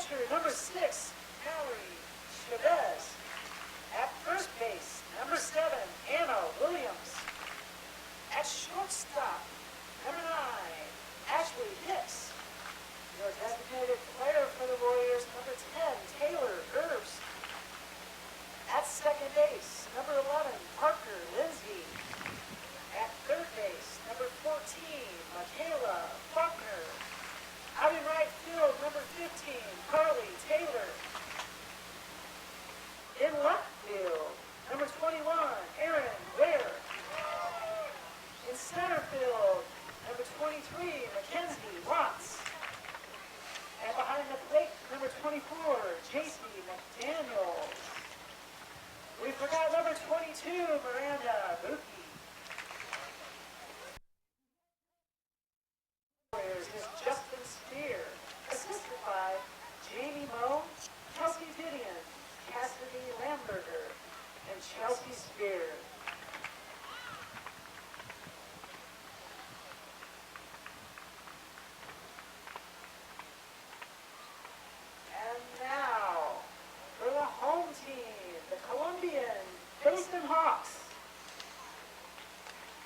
catcher, number 6, Mallory Chavez. At first base, number 7, Anna Williams. At shortstop, number 9, Ashley Hicks. Your designated player for the Warriors, number 10, Taylor Herbst. At second base, number 11, Parker Lindsay. At third base, number 14, Michaela Faulkner. Out in right field, number 15, Carly Taylor. In left field, number 21, Aaron Ware. In center field, number 23, Mackenzie Watts. And behind the plate, number 24, JC McDaniel. We forgot number 22, Miranda Buki. Is Justin Spear, assisted by Jamie Moe, Kelsey Didion, Cassidy Lamberger, and Chelsea Spear. And now, for the home team, the Colombian Basin Hawks.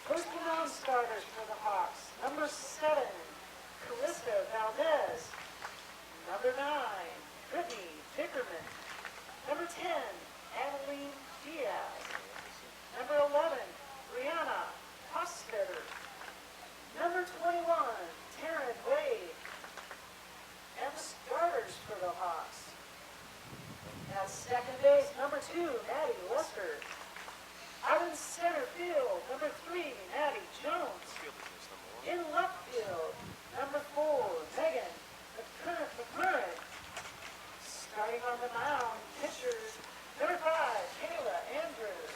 First round starters for the Hawks, number 7, Calista Valdez. Number 9, Brittany Dickerman. Number 10, Adeline Diaz. Number 11, Brianna Hostetter. Number 21, Taryn Wade. And the starters for the Hawks. At second base, number 2, Maddie Lester. Out in center field, number 3, Maddie Jones. In left field, number 4, Megan McCurran. Starting on the mound, pitchers, number 5, Kayla Andrews.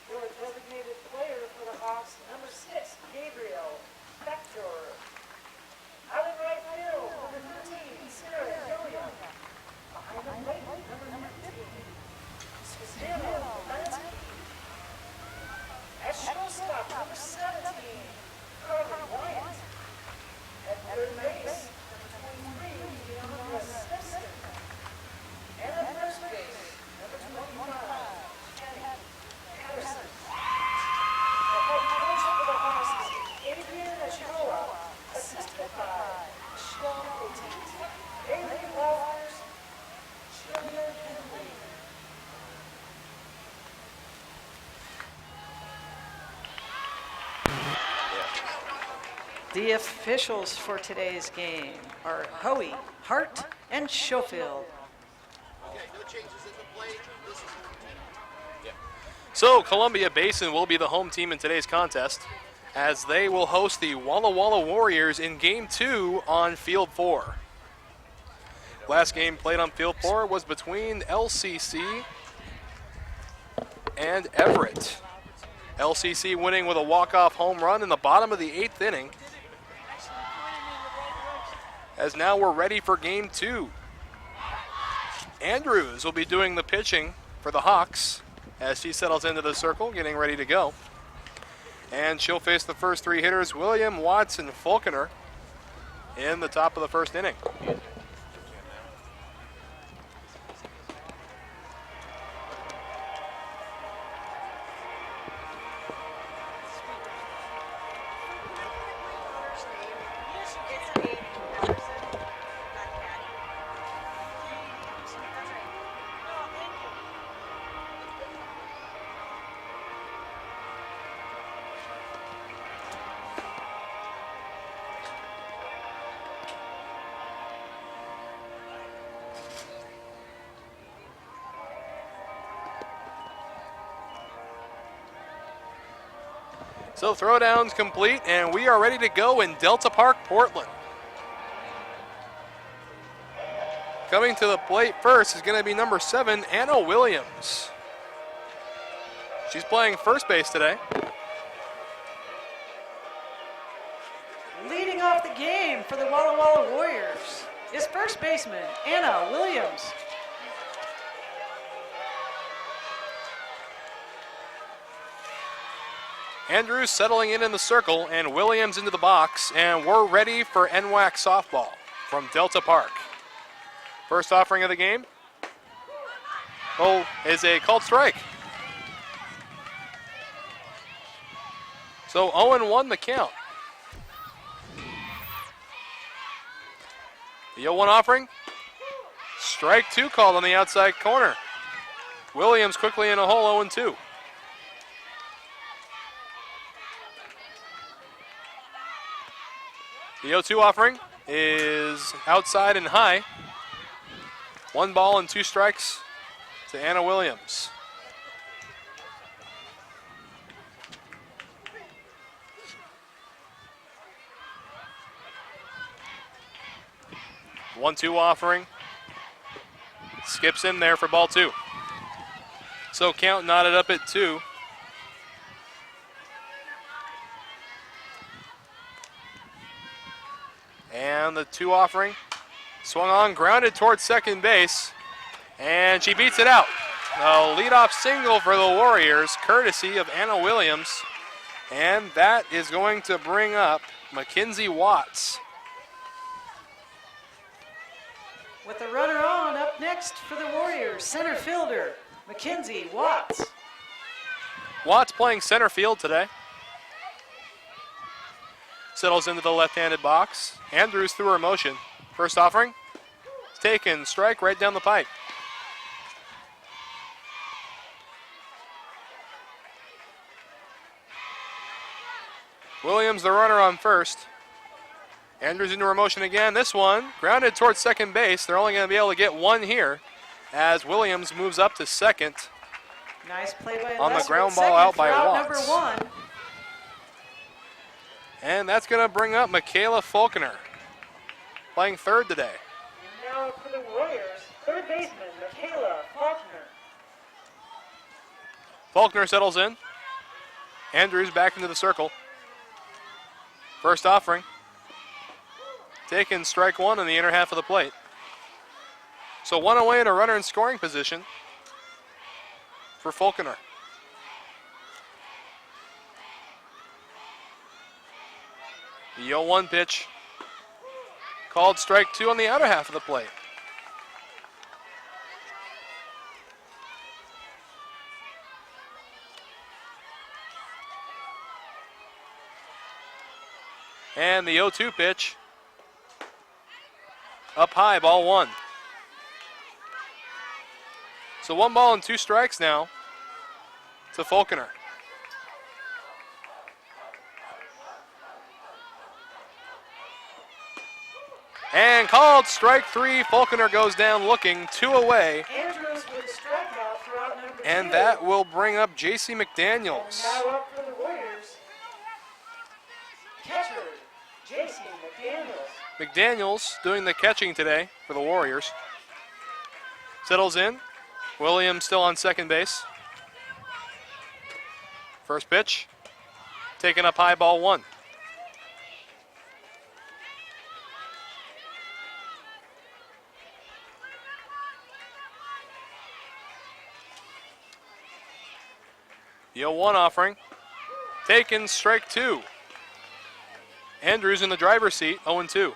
Your designated player for the Hawks, number 6, Gabriel Beckdor. Out in right field, number 13, Sarah Gilliam. Behind the plate, number 15, Susanna Lansky. At shortstop, number 17, Carly Wyatt. At third base, number 23, Deandra Simpson. And at first base, number 25, Jenny Patterson. The head coach for the Hawks is Adrian Ochoa, assisted by Michelle Petit, Bailey Walters, Julia Henley. The officials for today's game are Hoey, Hart, and Schofield. So Columbia Basin will be the home team in today's contest, as they will host the Walla Walla Warriors in Game 2 on Field 4. Last game played on Field 4 was between LCC and Everett. LCC winning with a walk-off home run in the bottom of the 8th inning. As now we're ready for Game 2. Andrews will be doing the pitching for the Hawks as she settles into the circle, getting ready to go. And she'll face the first 3 hitters, William, Watts, and Falconer, in the top of the first inning. So throwdown's complete, and we are ready to go in Delta Park, Portland. Coming to the plate first is going to be number 7, Anna Williams. She's playing first base today. Leading off the game for the Walla Walla Warriors is first baseman Anna Williams. Andrews settling in the circle, and Williams into the box, and we're ready for NWAC softball from Delta Park. First offering of the game. Oh, is a called strike. So 0-1 the count. The 0-1 offering. Strike 2 called on the outside corner. Williams quickly in a hole, 0-2. The 0-2 offering is outside and high. 1 ball and 2 strikes to Anna Williams. The 1-2 offering skips in there for ball 2. So count knotted up at 2. And the 2 offering swung on, grounded towards second base, and she beats it out. A leadoff single for the Warriors, courtesy of Anna Williams, and that is going to bring up Mackenzie Watts. With the runner on, up next for the Warriors, center fielder, Mackenzie Watts. Watts playing center field today. Settles into the left-handed box. Andrews through her motion. First offering. Taken, strike right down the pipe. Williams the runner on first. Andrews into her motion again. This one grounded towards second base. They're only going to be able to get 1 here as Williams moves up to second. Nice play by on the Les ground with ball second out for by out Watts. number 1. And that's going to bring up Michaela Faulkner, playing third today. And now for the Warriors, third baseman, Michaela Faulkner. Faulkner settles in. Andrews back into the circle. First offering. Taken, strike 1 in the inner half of the plate. So 1 away and a runner in scoring position for Faulkner. The 0-1 pitch. Called strike 2 on the outer half of the plate. And the 0-2 pitch. Up high, ball 1. So 1 ball and 2 strikes now to Faulkner. And called strike 3. Faulkner goes down looking, 2 away. Andrews with a strikeout throughout number 2. And that will bring up J.C. McDaniels. Now up for the Warriors, catcher, J.C. McDaniels. McDaniels doing the catching today for the Warriors. Settles in. Williams still on second base. First pitch. Taken up high, ball 1. The 0-1 offering. Taken, strike 2. Andrews in the driver's seat, 0-2.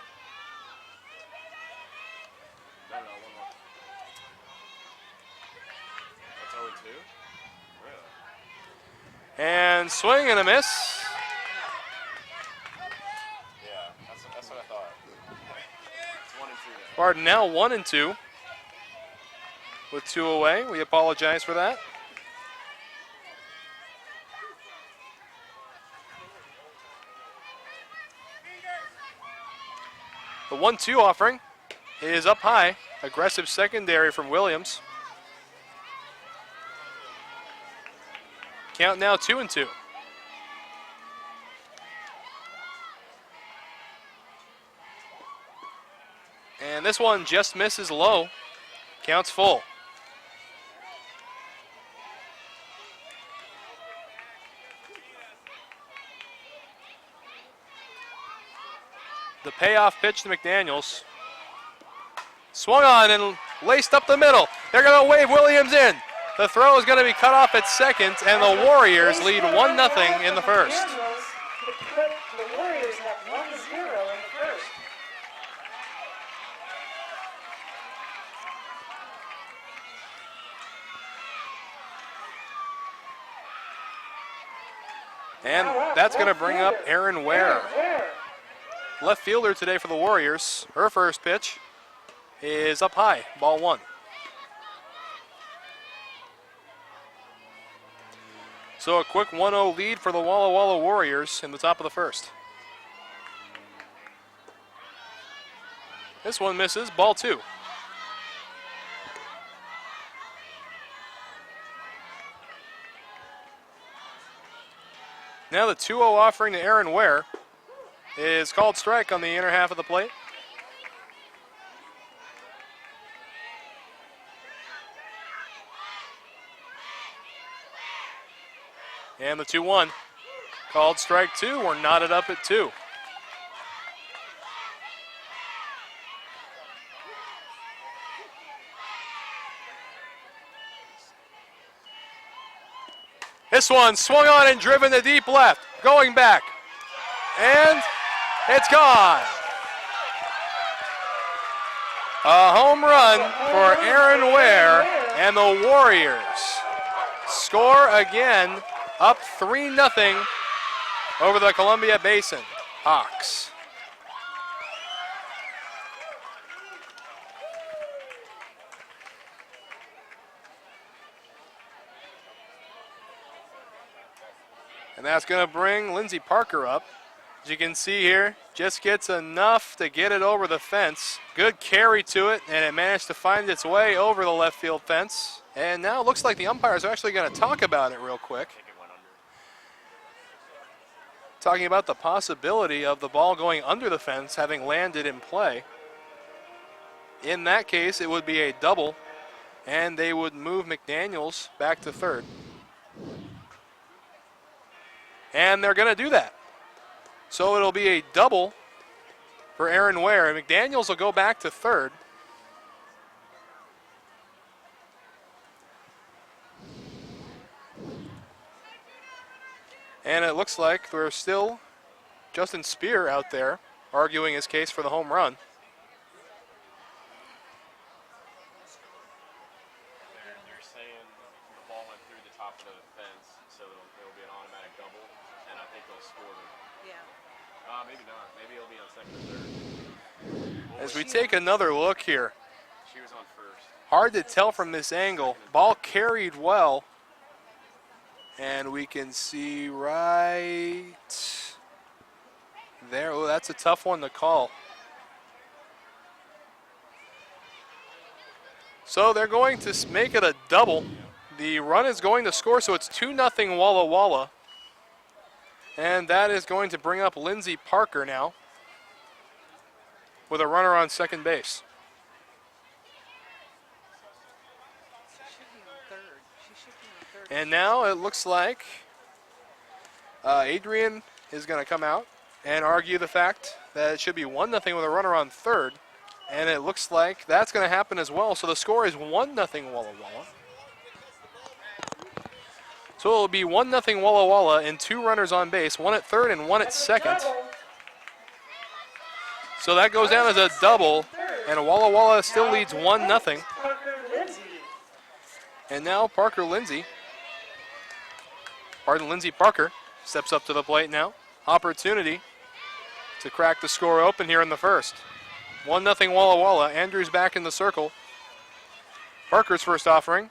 And swing and a miss. Yeah, that's what I thought. It's 1 and 2 then. Barton now 1-2 with 2 away. We apologize for that. The 1-2 offering is up high. Aggressive secondary from Williams. Count now 2-2. And this one just misses low. Counts full. The payoff pitch to McDaniels. Swung on and laced up the middle. They're going to wave Williams in. The throw is going to be cut off at second, and the Warriors lead 1-0 in the first. To put the Warriors at 1-0 in the first. And that's going to bring up Aaron Ware. Ware. Left fielder today for the Warriors. Her first pitch is up high, ball one. So a quick 1-0 lead for the Walla Walla Warriors in the top of the first. This one misses, ball two. Now the 2-0 offering to Aaron Ware is called strike on the inner half of the plate. And the 2-1 called strike two. We're knotted up at two. This one swung on and driven to deep left, going back, and it's gone. A home run for Aaron Ware, and the Warriors score again, up 3-0 over the Columbia Basin Hawks. And that's going to bring Lindsey Parker up. As you can see here, just gets enough to get it over the fence. Good carry to it, and it managed to find its way over the left field fence. And now it looks like the umpires are actually going to talk about it real quick. Talking about the possibility of the ball going under the fence having landed in play. In that case, it would be a double, and they would move McDaniels back to third. And they're going to do that. So it'll be a double for Aaron Ware. And McDaniels will go back to third. And it looks like there's still Justin Spear out there arguing his case for the home run. They're saying the ball went through the top of the fence, so it'll be an automatic double, and I think they'll score it. Yeah. Maybe not. Maybe it'll be on second or third. As we take another look here, She was on first. hard to tell from this angle. Ball carried well. And we can see right there. Oh, that's a tough one to call. So they're going to make it a double. The run is going to score, so it's 2-0 Walla Walla. And that is going to bring up Lindsey Parker now with a runner on second base. And now it looks like Adrian is going to come out and argue the fact that it should be 1-0 with a runner on third. And it looks like that's going to happen as well. So the score is 1-0 Walla Walla. So it'll be 1-0 Walla Walla and two runners on base, one at third and one at second. So that goes down as a double, and Walla Walla still leads 1-0. And now Lindsey Parker steps up to the plate now. Opportunity to crack the score open here in the first. 1-0 Walla Walla. Andrews back in the circle. Parker's first offering.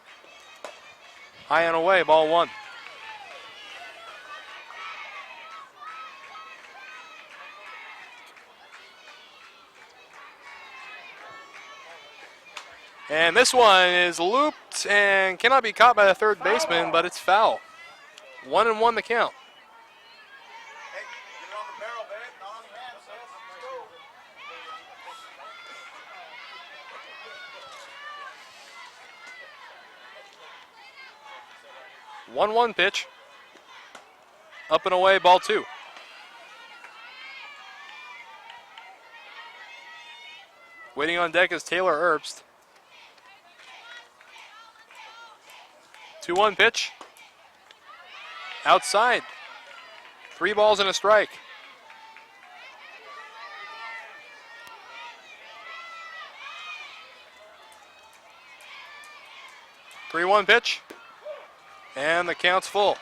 High and away, ball one. And this one is looped and cannot be caught by the third baseman, but it's foul. 1-1 the count. One 1 pitch. Up and away, ball two. Waiting on deck is Taylor Herbst. 2-1 pitch. Outside. 3 balls and a strike. Three 1 pitch. And the count's full.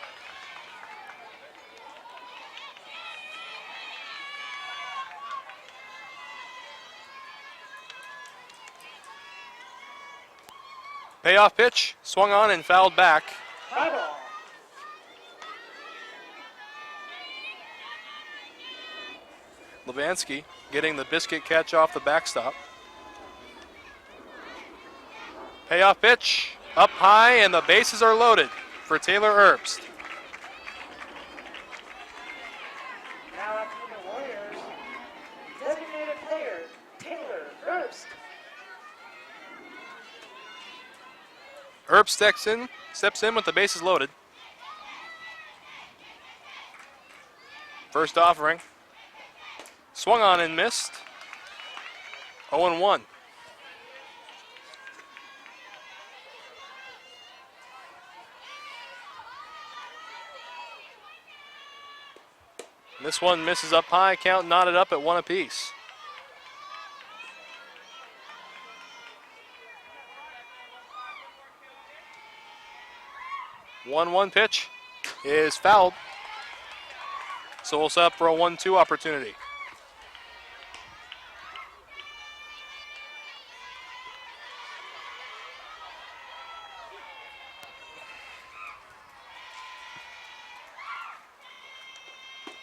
Payoff pitch, swung on and fouled back. Fly ball. Levansky getting the biscuit catch off the backstop. Payoff pitch, up high, and the bases are loaded for Taylor Herbst. Now up for the Warriors, designated player Taylor Herbst. Herbst steps in with the bases loaded. First offering. Swung on and missed. 0-1. This one misses up high, count knotted up at 1 apiece. One pitch is fouled. So we'll set up for a 1-2 opportunity.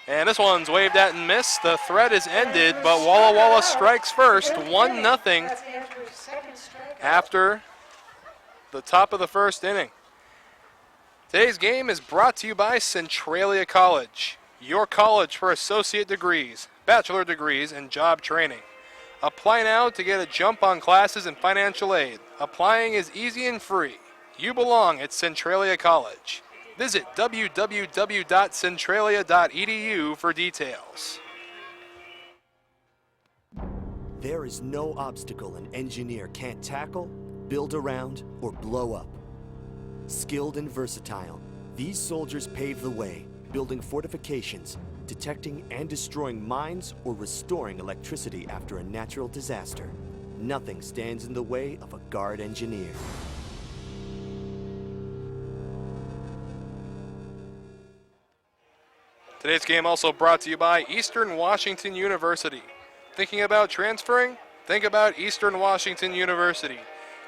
And this one's waved at and missed. The threat is ended, but Walla Walla strikes first, 1-0 That's Andrew's second strikeout. after the top of the first inning. Today's game is brought to you by Centralia College, your college for associate degrees, bachelor degrees, and job training. Apply now to get a jump on classes and financial aid. Applying is easy and free. You belong at Centralia College. Visit www.centralia.edu for details. There is no obstacle an engineer can't tackle, build around, or blow up. Skilled and versatile, these soldiers pave the way, building fortifications, detecting and destroying mines, or restoring electricity after a natural disaster. Nothing stands in the way of a guard engineer. Today's game also brought to you by Eastern Washington University. Thinking about transferring? Think about Eastern Washington University.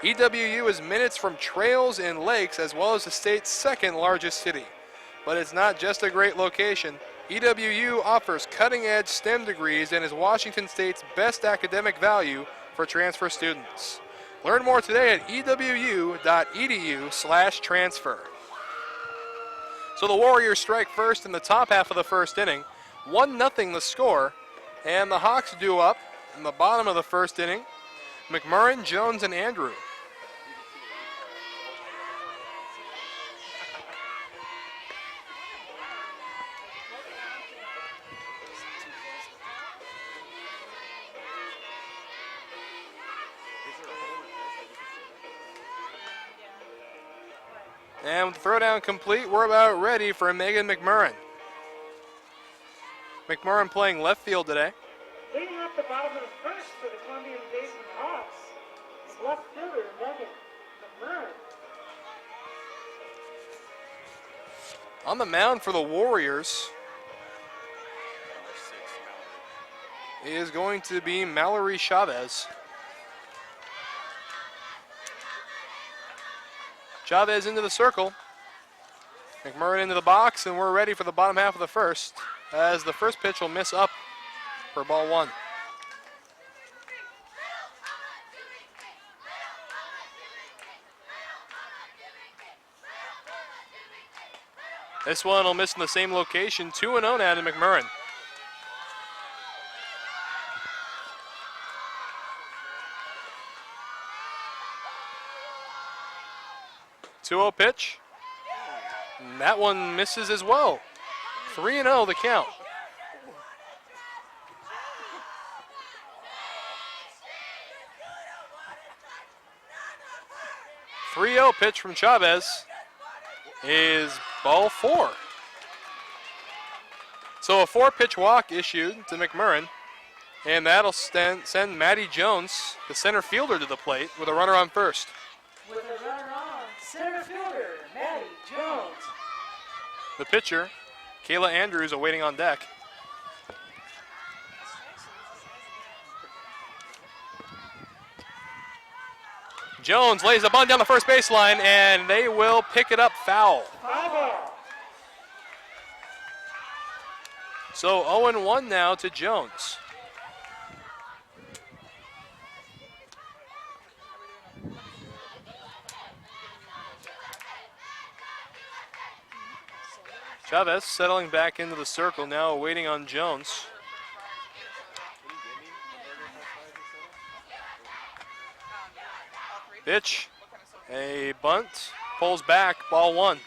EWU is minutes from trails and lakes as well as the state's second largest city. But it's not just a great location. EWU offers cutting-edge STEM degrees and is Washington State's best academic value for transfer students. Learn more today at ewu.edu/transfer. So the Warriors strike first in the top half of the first inning. 1-0 the score. And the Hawks do up in the bottom of the first inning. McMurrin, Jones, and Andrew. And with the throwdown complete, we're about ready for Megan McMurrin. McMurrin playing left field today. Leading up the bottom of the first for the Columbia Basin Hawks is left fielder Megan McMurrin. On the mound for the Warriors is going to be Mallory Chavez. Chavez into the circle. McMurrin into the box, and we're ready for the bottom half of the first, as the first pitch will miss up for ball 1. This one will miss in the same location. 2-0 now to McMurrin. Two-0 pitch. And that one misses as well. 3-0 the count. .30 pitch from Chavez is ball 4. So a 4-pitch walk issued to McMurrin, and that'll send Maddie Jones, the center fielder, to the plate with a runner on first. With a runner on, center fielder Maddie Jones. The pitcher, Kayla Andrews, awaiting on deck. Jones lays the bunt down the first baseline, and they will pick it up foul. 5-0. So 0-1 now to Jones. Chavez settling back into the circle now, waiting on Jones. Pitch, a bunt, pulls back, ball one.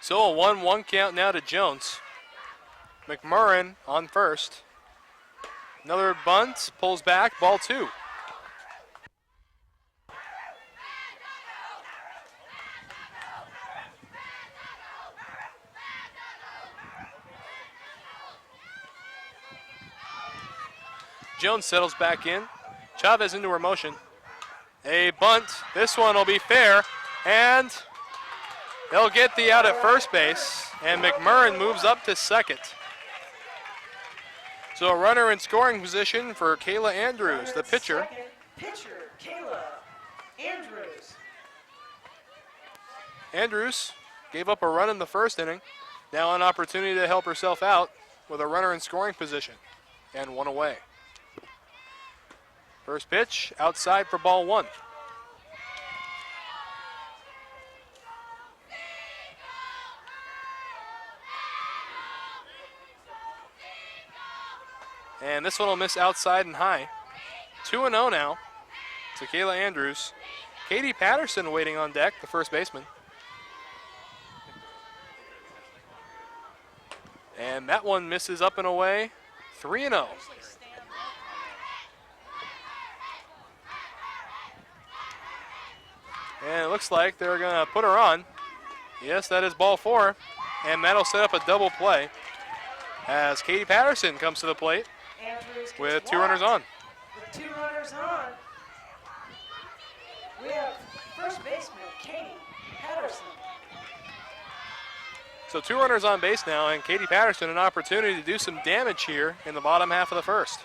So a 1-1 count now to Jones. McMurrin on first. Another bunt, pulls back, ball two. Jones settles back in. Chavez into her motion. A bunt. This one will be fair. And they'll get the out at first base. And McMurrin moves up to second. So a runner in scoring position for Kayla Andrews, the pitcher. Pitcher, Kayla Andrews. Andrews gave up a run in the first inning. Now an opportunity to help herself out with a runner in scoring position. And one away. First pitch, outside for ball one. And this one will miss outside and high. 2-0 now to Kayla Andrews. Katie Patterson waiting on deck, the first baseman. And that one misses up and away. 3-0. And it looks like they're going to put her on. Yes, that is ball four. And that'll set up a double play as Katie Patterson comes to the plate with two runners on. With two runners on, we have first baseman Katie Patterson. So two runners on base now, and Katie Patterson an opportunity to do some damage here in the bottom half of the first.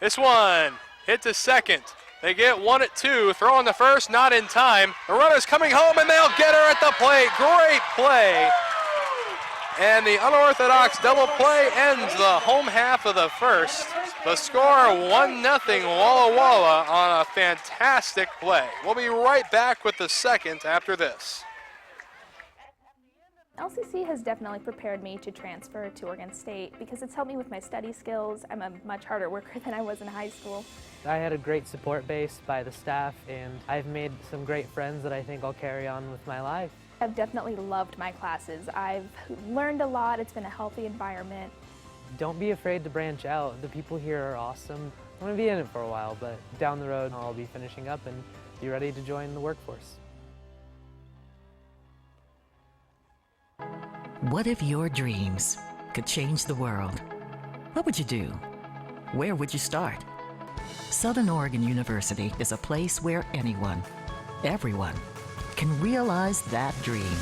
This one hit to second. They get one at two, throw on the first, not in time. The runner's coming home, and they'll get her at the plate. Great play. And the unorthodox double play ends the home half of the first. The score 1-0 Walla Walla on a fantastic play. We'll be right back with the second after this. LCC has definitely prepared me to transfer to Oregon State because it's helped me with my study skills. I'm a much harder worker than I was in high school. I had a great support base by the staff, and I've made some great friends that I think I'll carry on with my life. I've definitely loved my classes. I've learned a lot. It's been a healthy environment. Don't be afraid to branch out. The people here are awesome. I'm going to be in it for a while, but down the road I'll be finishing up and be ready to join the workforce. What if your dreams could change the world? What would you do? Where would you start? Southern Oregon University is a place where anyone, everyone, can realize that dream.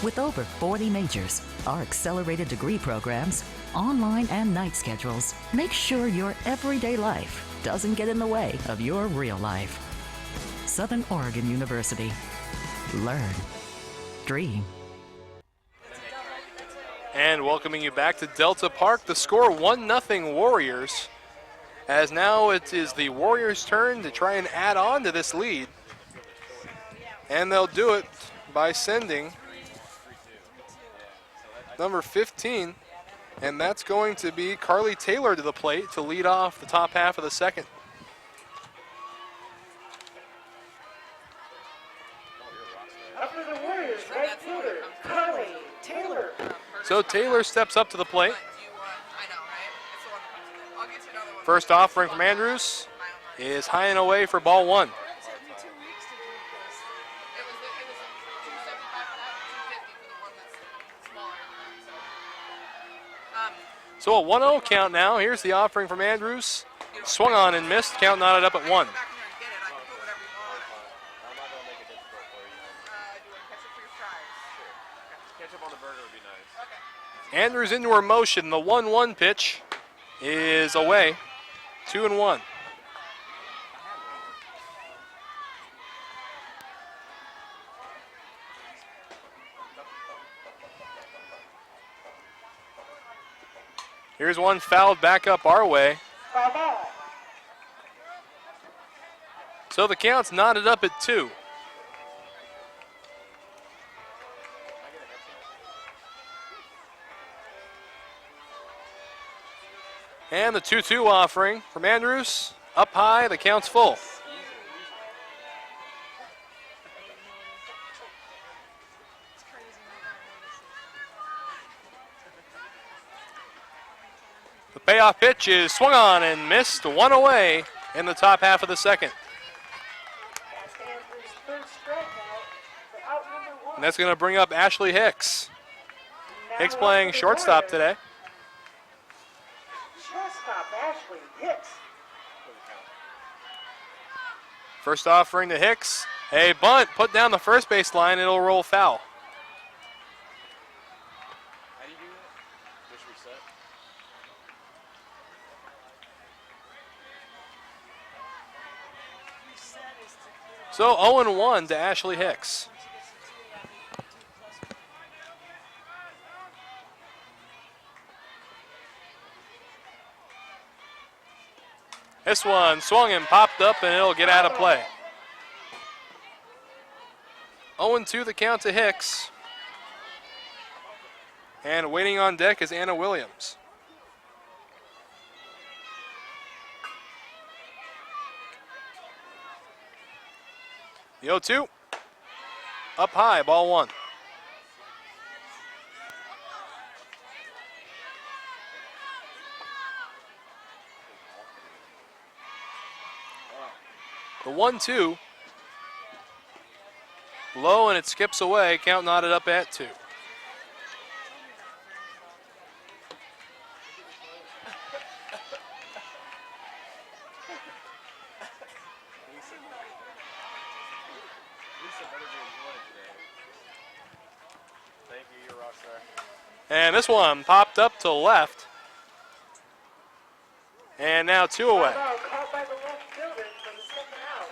With over 40 majors, our accelerated degree programs, online and night schedules make sure your everyday life doesn't get in the way of your real life. Southern Oregon University. Learn. Dream. And welcoming you back to Delta Park, the score 1-0 Warriors. As now it is the Warriors' turn to try and add on to this lead. And they'll do it by sending number 15, and that's going to be Carly Taylor to the plate to lead off the top half of the second. Up for the Warriors, right fielder, Carly Taylor. So Taylor steps up to the plate. First offering from Andrews is high and away for ball one. So a 1-0 count now. Here's the offering from Andrews. Swung on and missed. Count knotted up at one. Andrews into her motion. The 1-1 pitch is away. 2-1. Here's one fouled back up our way. Foul ball. So the count's knotted up at 2. And the 2-2 offering from Andrews. Up high, the count's full. The payoff pitch is swung on and missed. 1 away in the top half of the second. That's Andrews' third strikeout for out number 1. And that's going to bring up Ashley Hicks. Now Hicks up playing for the shortstop Warriors. today. Shortstop Ashley Hicks. First offering to Hicks. A bunt put down the first base line. It'll roll foul. How do you do that? Just reset? So 0-1 to Ashley Hicks. This one swung and popped up, and it'll get out of play. 0-2 the count to Hicks. And waiting on deck is Anna Williams. The 0-2. Up high, ball 1. The 1-2. Low and it skips away. Count knotted up at 2. Thank you, you're a rock star. And this one popped up to left. And now 2 away. Foul caught by the left fielder for the second out.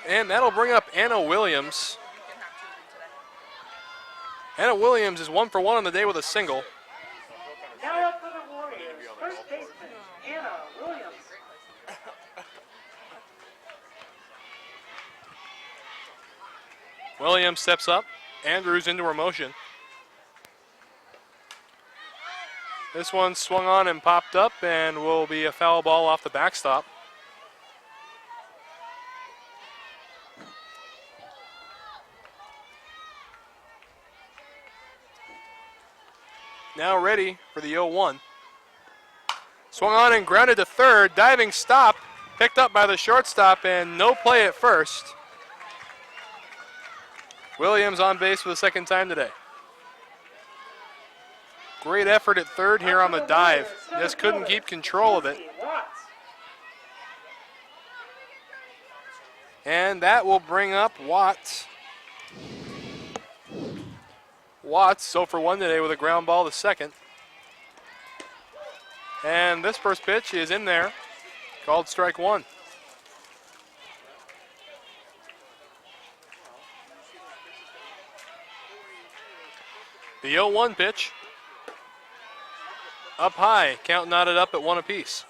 And that'll bring up Anna Williams. Anna Williams is 1 for 1 on the day with a single. Now up for the Warriors, first baseman Anna Williams. Williams steps up. Andrews into her motion. This one swung on and popped up and will be a foul ball off the backstop. Now ready for the 0-1. Swung on and grounded to third. Diving stop. Picked up by the shortstop and no play at first. Williams on base for the second time today. Great effort at third here on the dive. Just couldn't keep control of it. And that will bring up Watts. Watts, so for 1 today with a ground ball to second. And this first pitch is in there, called strike 1. The 0-1 pitch. Up high, count knotted up at 1 apiece.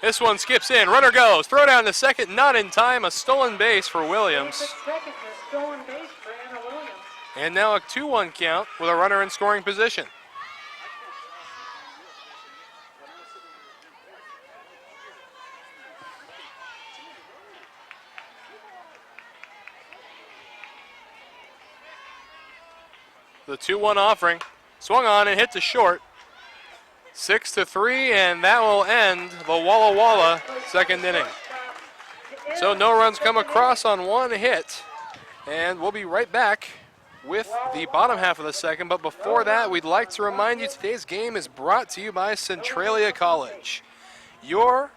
This one skips in, runner goes, throw down to second, not in time, a stolen base for Williams. Second, a stolen base for Anna Williams. And now a 2-1 count with a runner in scoring position. The 2-1 offering, swung on and hit to short. 6-3, and that will end the Walla Walla second inning. So no runs come across on 1 hit, and we'll be right back with the bottom half of the second. But before that, we'd like to remind you today's game is brought to you by Centralia College, your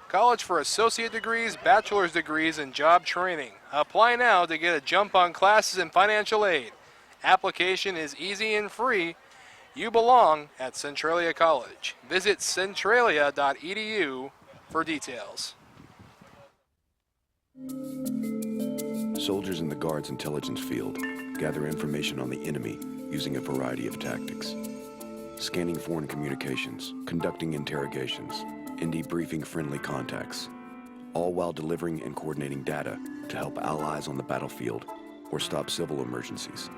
college for associate degrees, bachelor's degrees, and job training. Apply now to get a jump on classes and financial aid. Application is easy and free. You belong at Centralia College. Visit centralia.edu for details. Soldiers in the Guard's intelligence field gather information on the enemy using a variety of tactics. Scanning foreign communications, conducting interrogations, and debriefing friendly contacts, all while delivering and coordinating data to help allies on the battlefield or stop civil emergencies.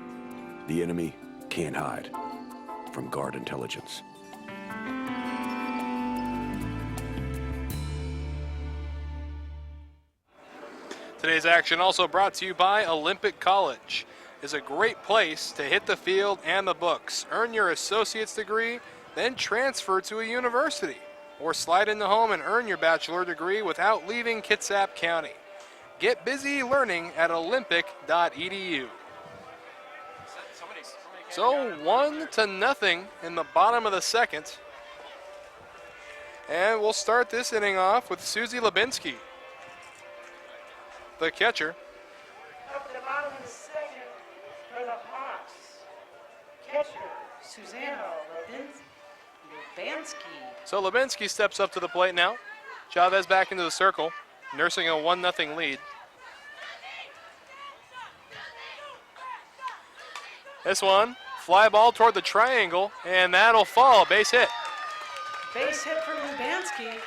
The enemy can't hide from Guard intelligence. Today's action also brought to you by Olympic College. Is a great place to hit the field and the books. Earn your associate's degree, then transfer to a university. Or slide into home and earn your bachelor degree without leaving Kitsap County. Get busy learning at olympic.edu. So 1-0 in the bottom of the second. And we'll start this inning off with Susie Lubinsky, the catcher. Up to the bottom of the second for the Hawks. Catcher, Susanna Lubansky. So Lubinsky steps up to the plate now. Chavez back into the circle, nursing a 1-0 lead. This one, fly ball toward the triangle, and that'll fall, base hit. Base hit for Lubansky.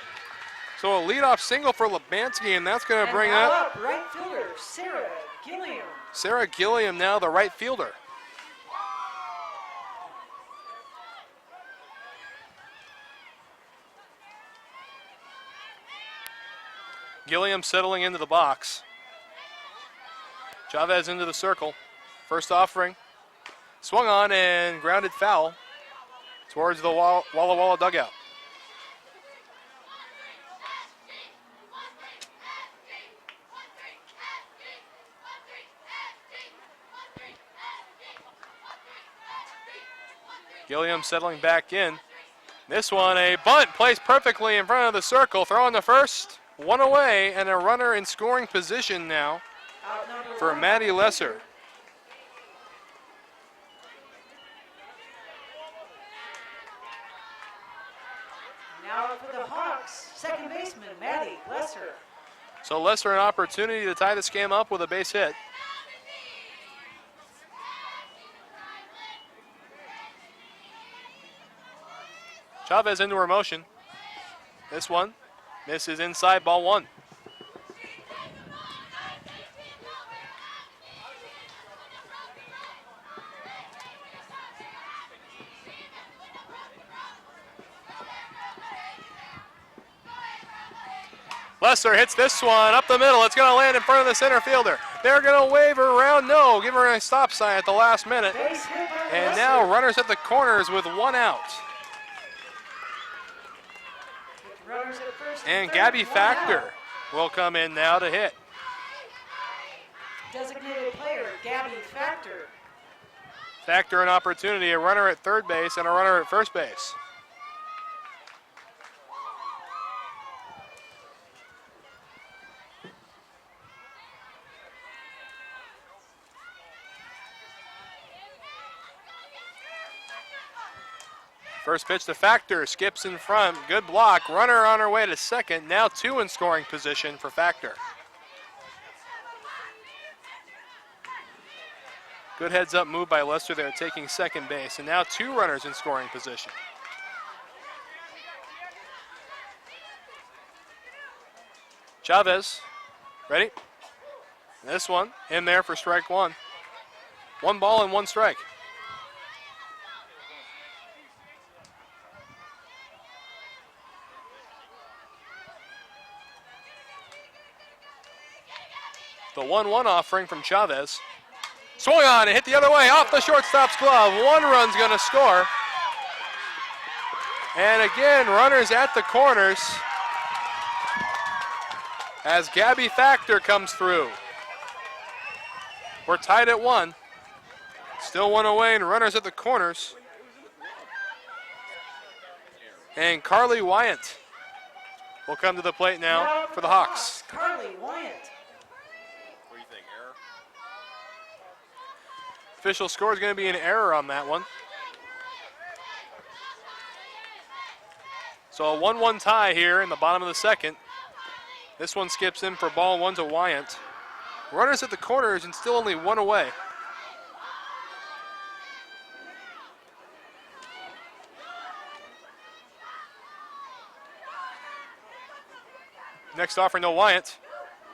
So a leadoff single for Lubansky, and that's going to bring now up right fielder Sarah Gilliam. Sarah Gilliam, now the right fielder. Gilliam settling into the box. Chavez into the circle. First offering. Swung on and grounded foul towards the Walla Walla dugout. Gilliam settling back in. This one, a bunt placed perfectly in front of the circle. Throwing the first, one away, and a runner in scoring position now for Maddie Lesser. Now for the Hawks, second baseman Maddie Lesser. So Lesser an opportunity to tie this game up with a base hit. Chavez into her motion. This one misses inside, ball one. Lesser hits this one up the middle. It's going to land in front of the center fielder. They're going to wave her around. No, give her a stop sign at the last minute. And now runners at the corners with one out. And Gabby Factor will come in now to hit. Designated player Gabby Factor. Factor an opportunity, a runner at third base and a runner at first base. First pitch to Factor, skips in front, good block, runner on her way to second, now two in scoring position for Factor. Good heads up move by Lester there, taking second base, and now two runners in scoring position. Chavez, ready? This one in there for strike one. 1 ball and 1 strike. The 1-1 offering from Chavez. Swung on and hit the other way, off the shortstop's glove. 1 run's gonna score. And again, runners at the corners as Gabby Factor comes through. We're tied at 1. Still one away and runners at the corners. And Carly Wyant will come to the plate now for the Hawks. Carly Wyant. What do you think, error? Official score is going to be an error on that one. So a 1-1 tie here in the bottom of the second. This one skips in for ball one to Wyant. Runners at the corners and still only one away. Next offering to Wyant.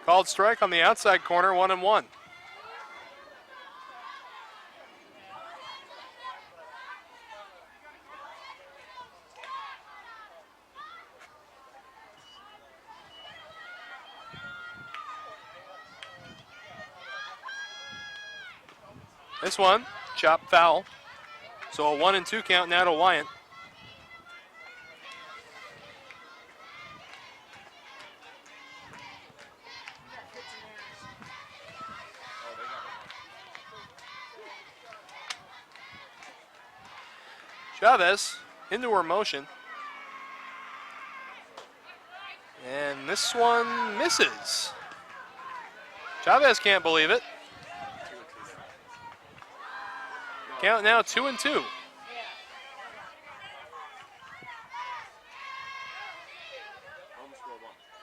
Called strike on the outside corner, 1-1. This one, chop foul. So a 1-2 count now to Wyant. Chavez into her motion. And this one misses. Chavez can't believe it. Count now 2-2.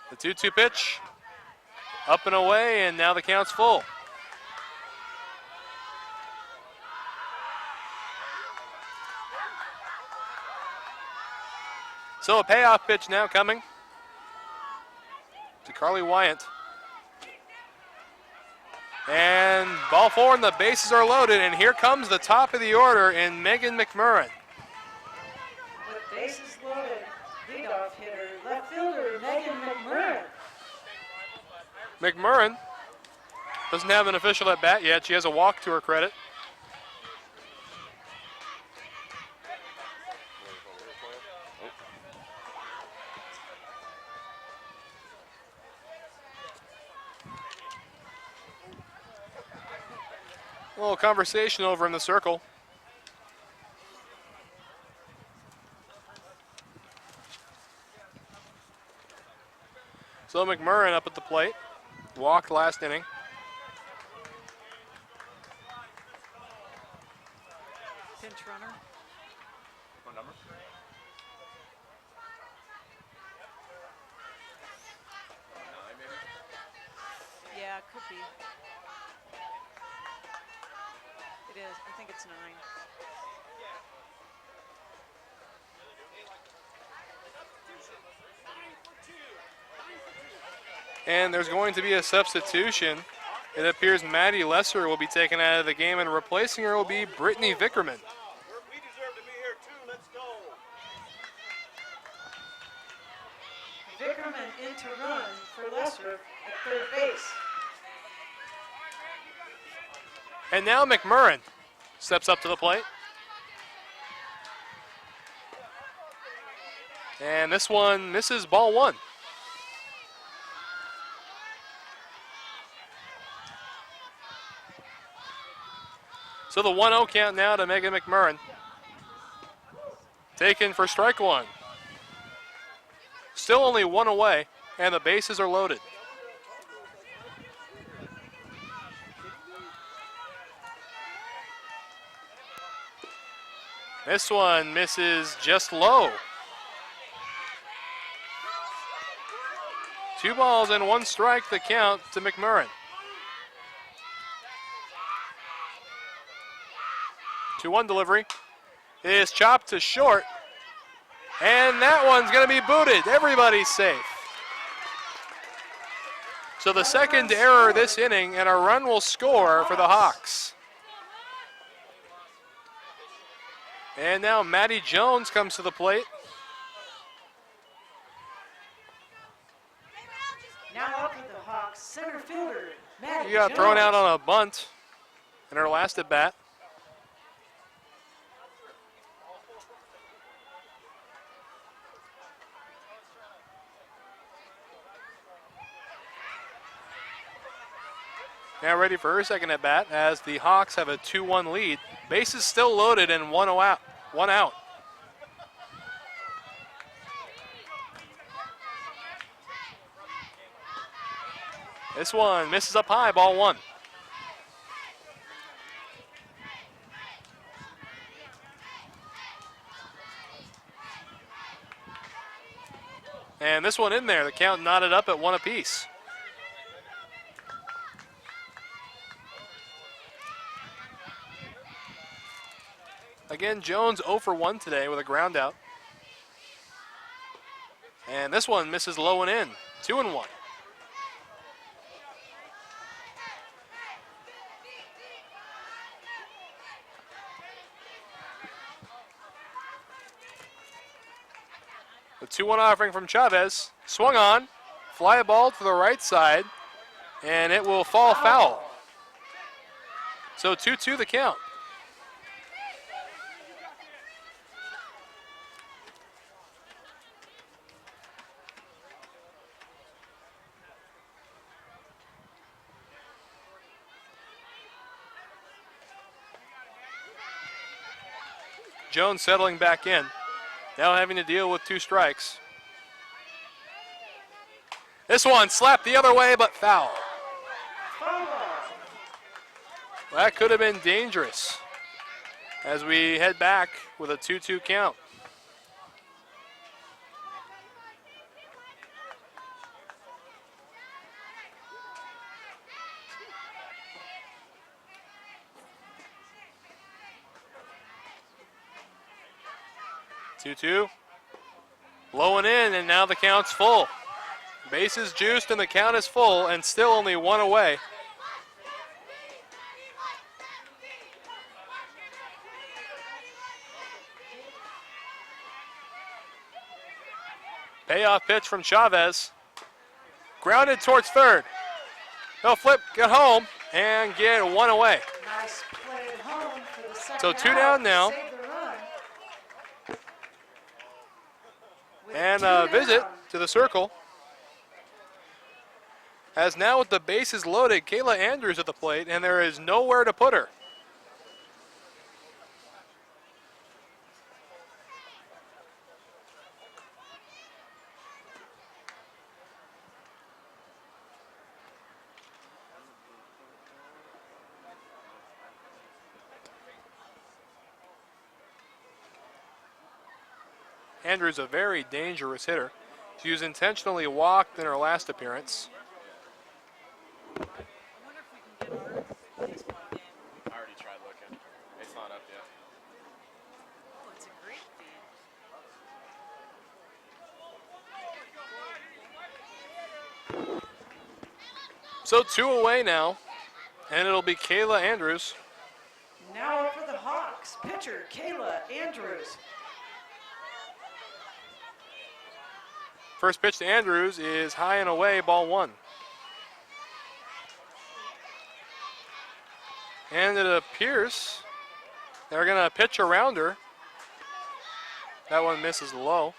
The 2-2 pitch. Up and away, and now the count's full. So a payoff pitch now coming to Carly Wyant. And ball four and the bases are loaded, and here comes the top of the order in Megan McMurrin. With bases loaded, leadoff hitter, left fielder Megan McMurrin. McMurrin doesn't have an official at bat yet. She has a walk to her credit. A little conversation over in the circle. So McMurrin up at the plate. Walked last inning. Pinch runner. What number? Yeah, it could be. It is. I think it's 9. And there's going to be a substitution. It appears Maddie Lesser will be taken out of the game, and replacing her will be Brittany Vickerman. We deserve to be here too. Let's go. Vickerman in to run for Lesser at third base. And now McMurrin steps up to the plate. And this one misses ball one. So the 1-0 count now to Megan McMurrin. Taken for strike one. Still only one away, and the bases are loaded. This one misses just low. 2 balls and 1 strike, the count to McMurrin. 2-1 delivery is chopped to short, and that one's going to be booted. Everybody's safe. So the second error this inning, and a run will score for the Hawks. And now Maddie Jones comes to the plate. Now up with the Hawks, center fielder Maddie She got Jones. thrown out on a bunt in her last at bat. now ready for her second at bat as the Hawks have a 2-1 lead. Bases still loaded and one out. This one misses up high, ball one. And this one in there, the count knotted up at one apiece. Again, Jones 0 for 1 today with a ground out. And this one misses low and in, 2-1. The 2-1 offering from Chavez, swung on, fly ball to the right side, and it will fall foul. So 2-2 the count. Jones settling back in, now having to deal with 2 strikes. This one slapped the other way, but foul. That could have been dangerous as we head back with a 2-2 count. Two, low and in, and now the count's full. Bases juiced and the count is full, and still only 1 away. Payoff pitch from Chavez. Grounded towards third. He'll flip, get home, and get 1 away. Nice play at home for the second So 2 out down to now. save the run. With And 2 a visit down. to the circle. As now with the bases loaded, Kayla Andrews at the plate, and there is nowhere to put her. Andrews, a very dangerous hitter. She was intentionally walked in her last appearance. I already tried looking. It's not up yet. It's a great feed. So 2 away now, and it'll be Kayla Andrews. Now up for the Hawks, pitcher Kayla Andrews. First pitch to Andrews is high and away, ball 1. And it appears they're going to pitch around her. That one misses low.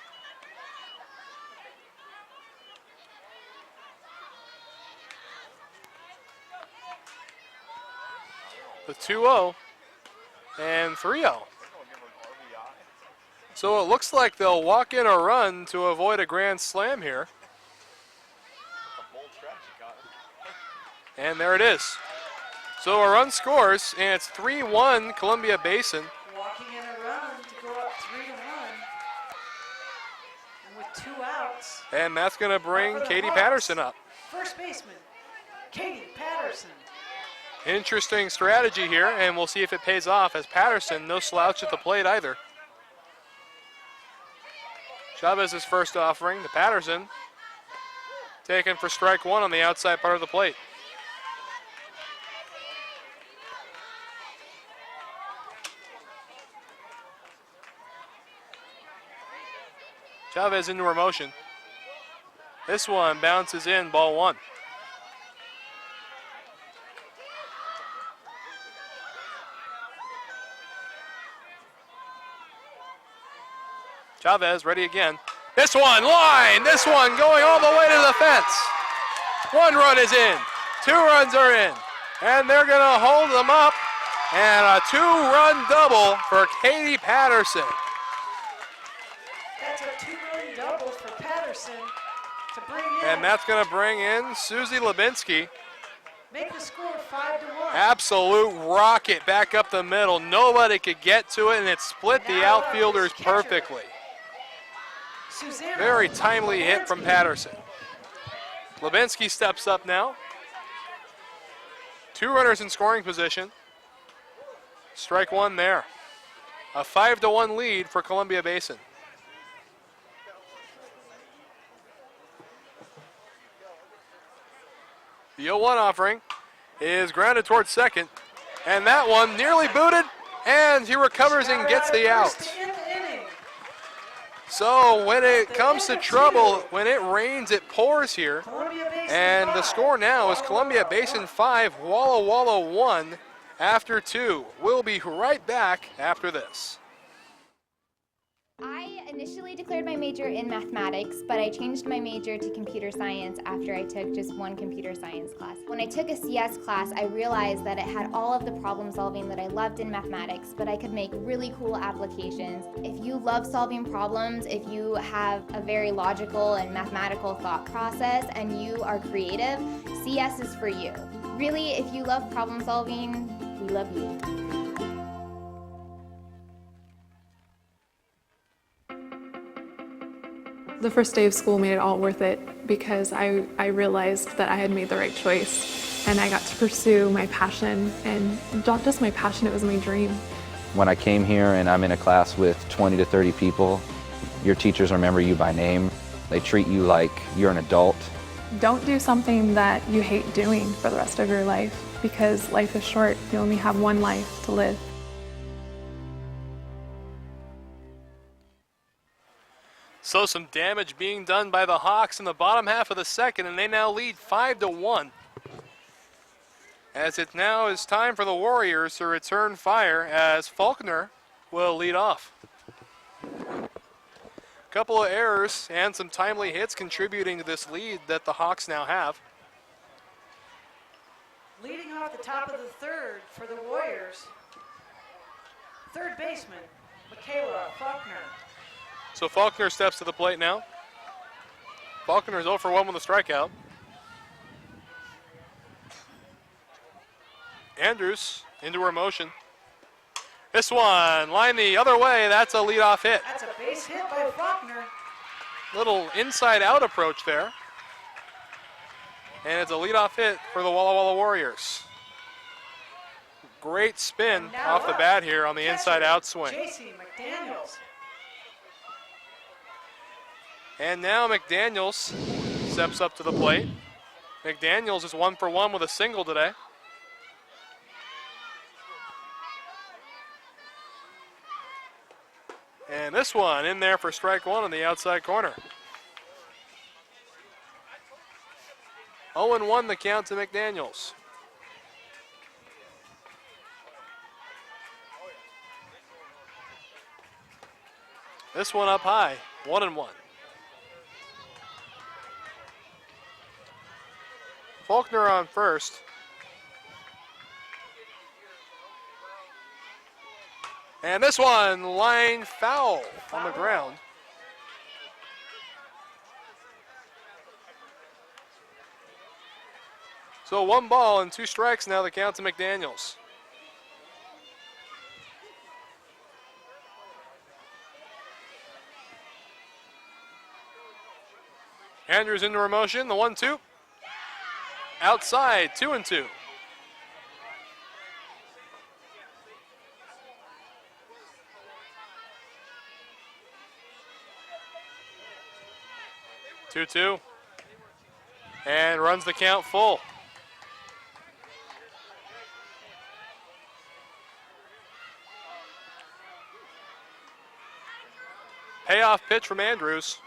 The 2-0 and 3-0. So it looks like they'll walk in a run to avoid a grand slam here. And there it is. So a run scores, and it's 3-1 Columbia Basin. Walking in a run to go up 3-1. And with 2 outs. And that's going to bring Katie Patterson up. First baseman, Katie Patterson. Interesting strategy here, and we'll see if it pays off, as Patterson, no slouch at the plate either. Chavez's first offering to Patterson. Taken for strike 1 on the outside part of the plate. Chavez into her motion. This one bounces in, ball 1. Chavez ready again. This one, line! This one going all the way to the fence. 1 run is in. 2 runs are in. And they're going to hold them up. And a 2-run double for Katie Patterson. That's a 2-run double for Patterson to bring in. And that's going to bring in Susie Lubinsky. Make the score 5-1. Absolute rocket back up the middle. Nobody could get to it, and it split the outfielders perfectly. Susanna Very timely hit from Patterson. Lubinsky steps up now. 2 runners in scoring position. Strike one there. A 5-1 lead for Columbia Basin. The 0-1 offering is grounded towards second, and that one nearly booted, and he recovers and gets the out. So when it comes to trouble, when it rains, it pours here. And the score now is Columbia Basin 5, Walla Walla 1 after 2. We'll be right back after this. I initially declared my major in mathematics, but I changed my major to computer science after I took just one computer science class. When I took a CS class, I realized that it had all of the problem solving that I loved in mathematics, but I could make really cool applications. If you love solving problems, if you have a very logical and mathematical thought process, and you are creative, CS is for you. Really, if you love problem solving, we love you. The first day of school made it all worth it because I realized that I had made the right choice and I got to pursue my passion, and not just my passion, it was my dream. When I came here and I'm in a class with 20 to 30 people, your teachers remember you by name. They treat you like you're an adult. Don't do something that you hate doing for the rest of your life because life is short. You only have one life to live. So some damage being done by the Hawks in the bottom half of the second, and they now lead 5-1. As it now is time for the Warriors to return fire, as Faulkner will lead off. Couple of errors and some timely hits contributing to this lead that the Hawks now have. Leading off the top of the third for the Warriors, third baseman, Michaela Faulkner. So Faulkner steps to the plate now. Faulkner is 0 for 1 with a strikeout. Andrews into her motion. This one, line the other way, that's a leadoff hit. That's a base hit by Faulkner. Little inside-out approach there. And it's a leadoff hit for the Walla Walla Warriors. Great spin off the bat here on the inside-out swing. JC McDaniels. And now McDaniels steps up to the plate. McDaniels is 1 for 1 with a single today. And this one in there for strike one on the outside corner. 0-1 the count to McDaniels. This one up high, 1-1. Faulkner on first. And this one, line foul on the ground. So 1 ball and 2 strikes now the count to McDaniels. Andrews into her motion, the 1-2. Outside, 2-2. Two, and runs the count full. Payoff pitch from Andrews.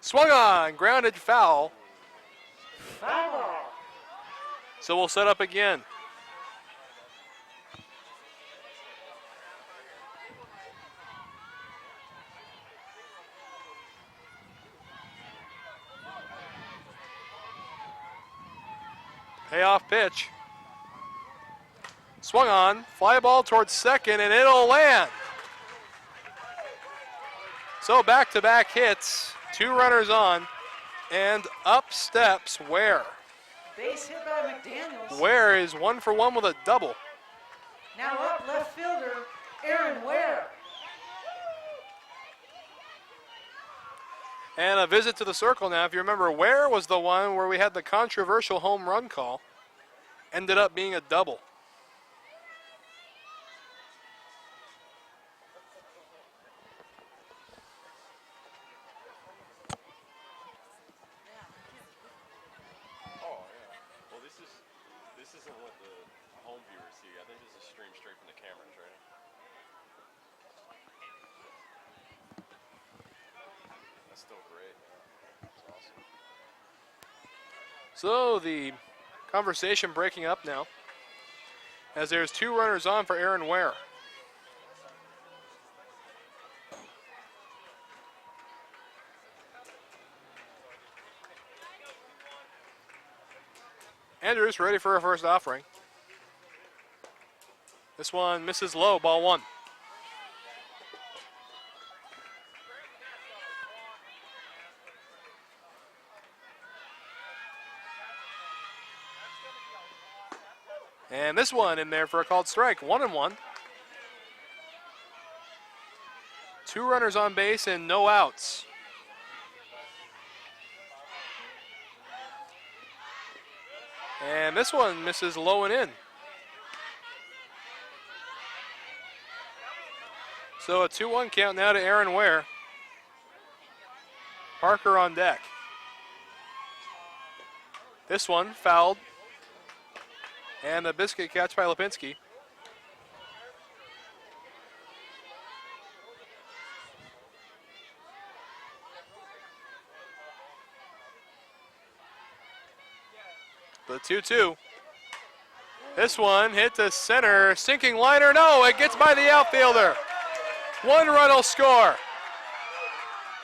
Swung on, grounded foul. So we'll set up again. Payoff pitch. Swung on, fly ball towards second, and it'll land. So back-to-back hits, 2 runners on, and up steps Ware. Base hit by McDaniels. Ware is 1 for 1 with a double. Now up left fielder, Aaron Ware. And a visit to the circle now. If you remember, Ware was the one where we had the controversial home run call. Ended up being a double. Oh, yeah. Well, this isn't what the home viewers see. I think this is streamed straight from the cameras, right? That's still great. That's awesome. So the conversation breaking up now, as there's 2 runners on for Aaron Ware. Andrews ready for a first offering. This one misses low, ball 1. And this one in there for a called strike, 1-1. 2 runners on base and no outs. And this one misses low and in. So a 2-1 count now to Aaron Ware. Parker on deck. This one fouled. And a biscuit catch by Lipinski. The 2-2. This one hit to center, sinking liner. No, it gets by the outfielder. 1 run will score.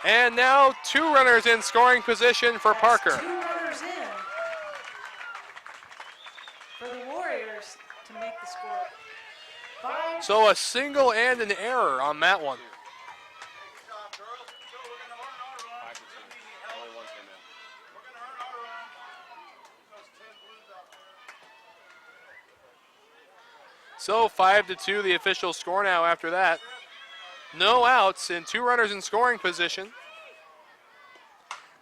And now 2 runners in scoring position for Parker. 2 runners in for the Warriors to make the score. 5. So a single and an error on that one. 5-2. Only 1 came in. So 5-2 the official score now after that. No outs and 2 runners in scoring position.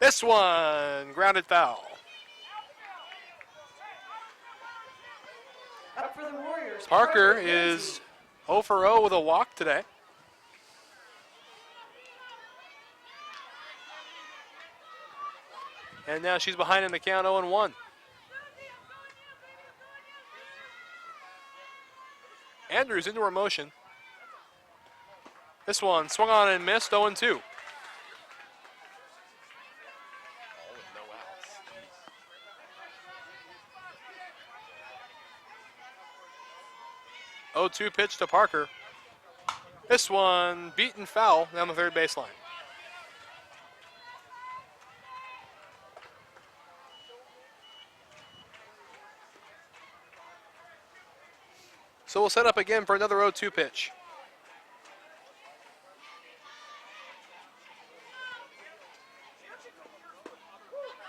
This one, grounded foul. Up for the Warriors. Parker is 0 for 0 with a walk today. And now she's behind in the count, 0-1. Andrews into her motion. This one swung on and missed, 0-2. 0-2 pitch to Parker. This one beaten foul down the third baseline. So we'll set up again for another 0-2 pitch.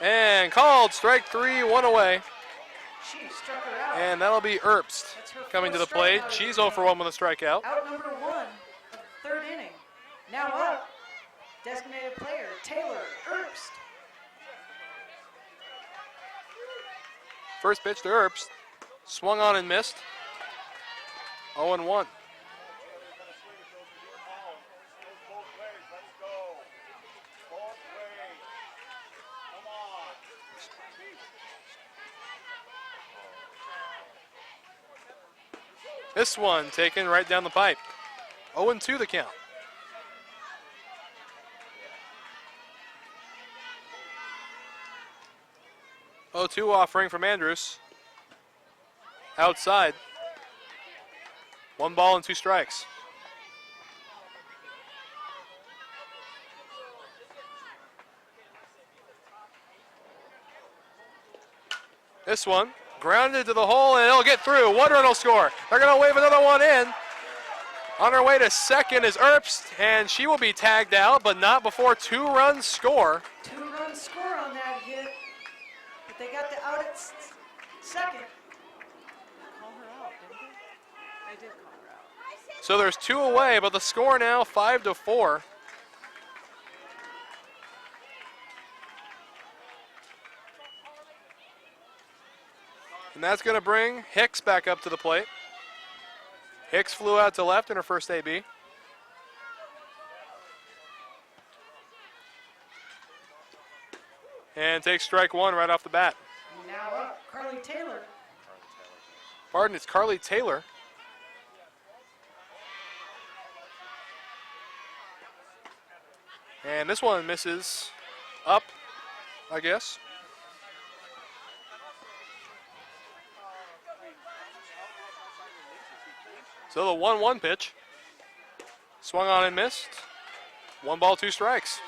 And called strike 3, 1 away. She struck her out. And that'll be Erbst coming to the plate. She's 0 for 1 with a strikeout. Out number 1, third inning. Now up, designated player Taylor Erbst. First pitch to Erbst. Swung on and missed. 0-1. This one taken right down the pipe. 0-2 the count. Oh, 2 offering from Andrews. Outside. 1 ball and 2 strikes. This one Grounded to the hole, and it'll get through. One run will score. They're going to wave another one in. On her way to second is Earps, and she will be tagged out, but not before 2 runs score. 2-run score on that hit, but they got the out at second. Call her out, didn't they? They did call her out. So there's 2 away, but the score now 5-4. And that's going to bring Hicks back up to the plate. Hicks flew out to left in her first AB. And takes strike 1 right off the bat. Now up, Carly Taylor. Pardon, it's Carly Taylor. And this one misses up, I guess. So the 1-1 pitch. Swung on and missed. 1 ball, 2 strikes.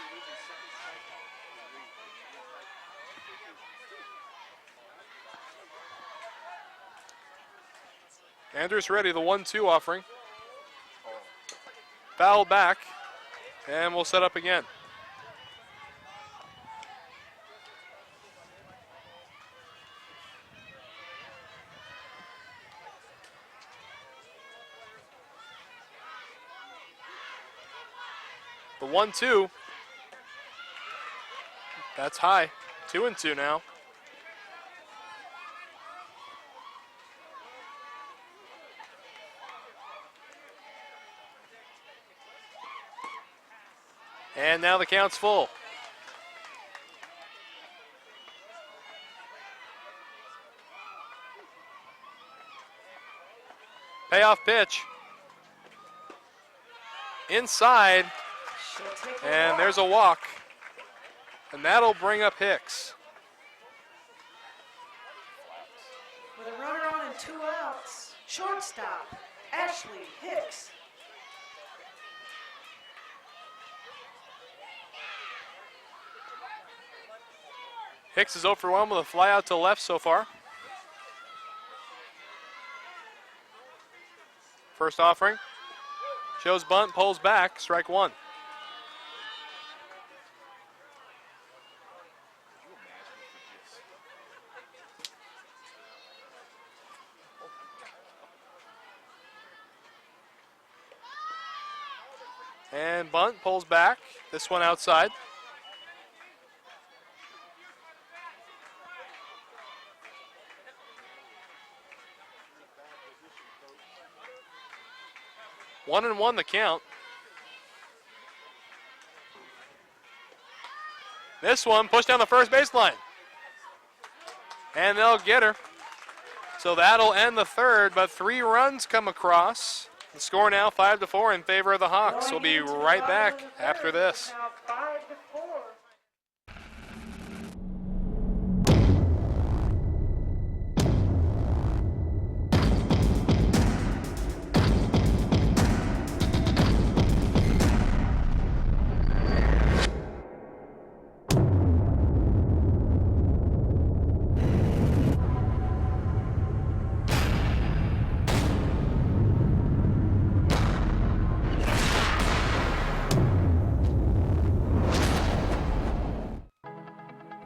Andrews ready, the 1-2 offering. Foul back, and we'll set up again. The 1-2. That's high. 2-2 now. And now the count's full. Payoff pitch. Inside. And there's a walk. And that'll bring up Hicks. With a runner on and 2 outs, shortstop, Ashley Hicks. Hicks is 0 for 1 with a fly out to left so far. First offering. Shows bunt, pulls back, strike 1. And bunt, pulls back. This one outside. One and one the count. This one pushed down the first baseline. And they'll get her. So that'll end the third, but 3 runs come across. The score now 5-4 in favor of the Hawks. We'll be right back after this. Now 5-4.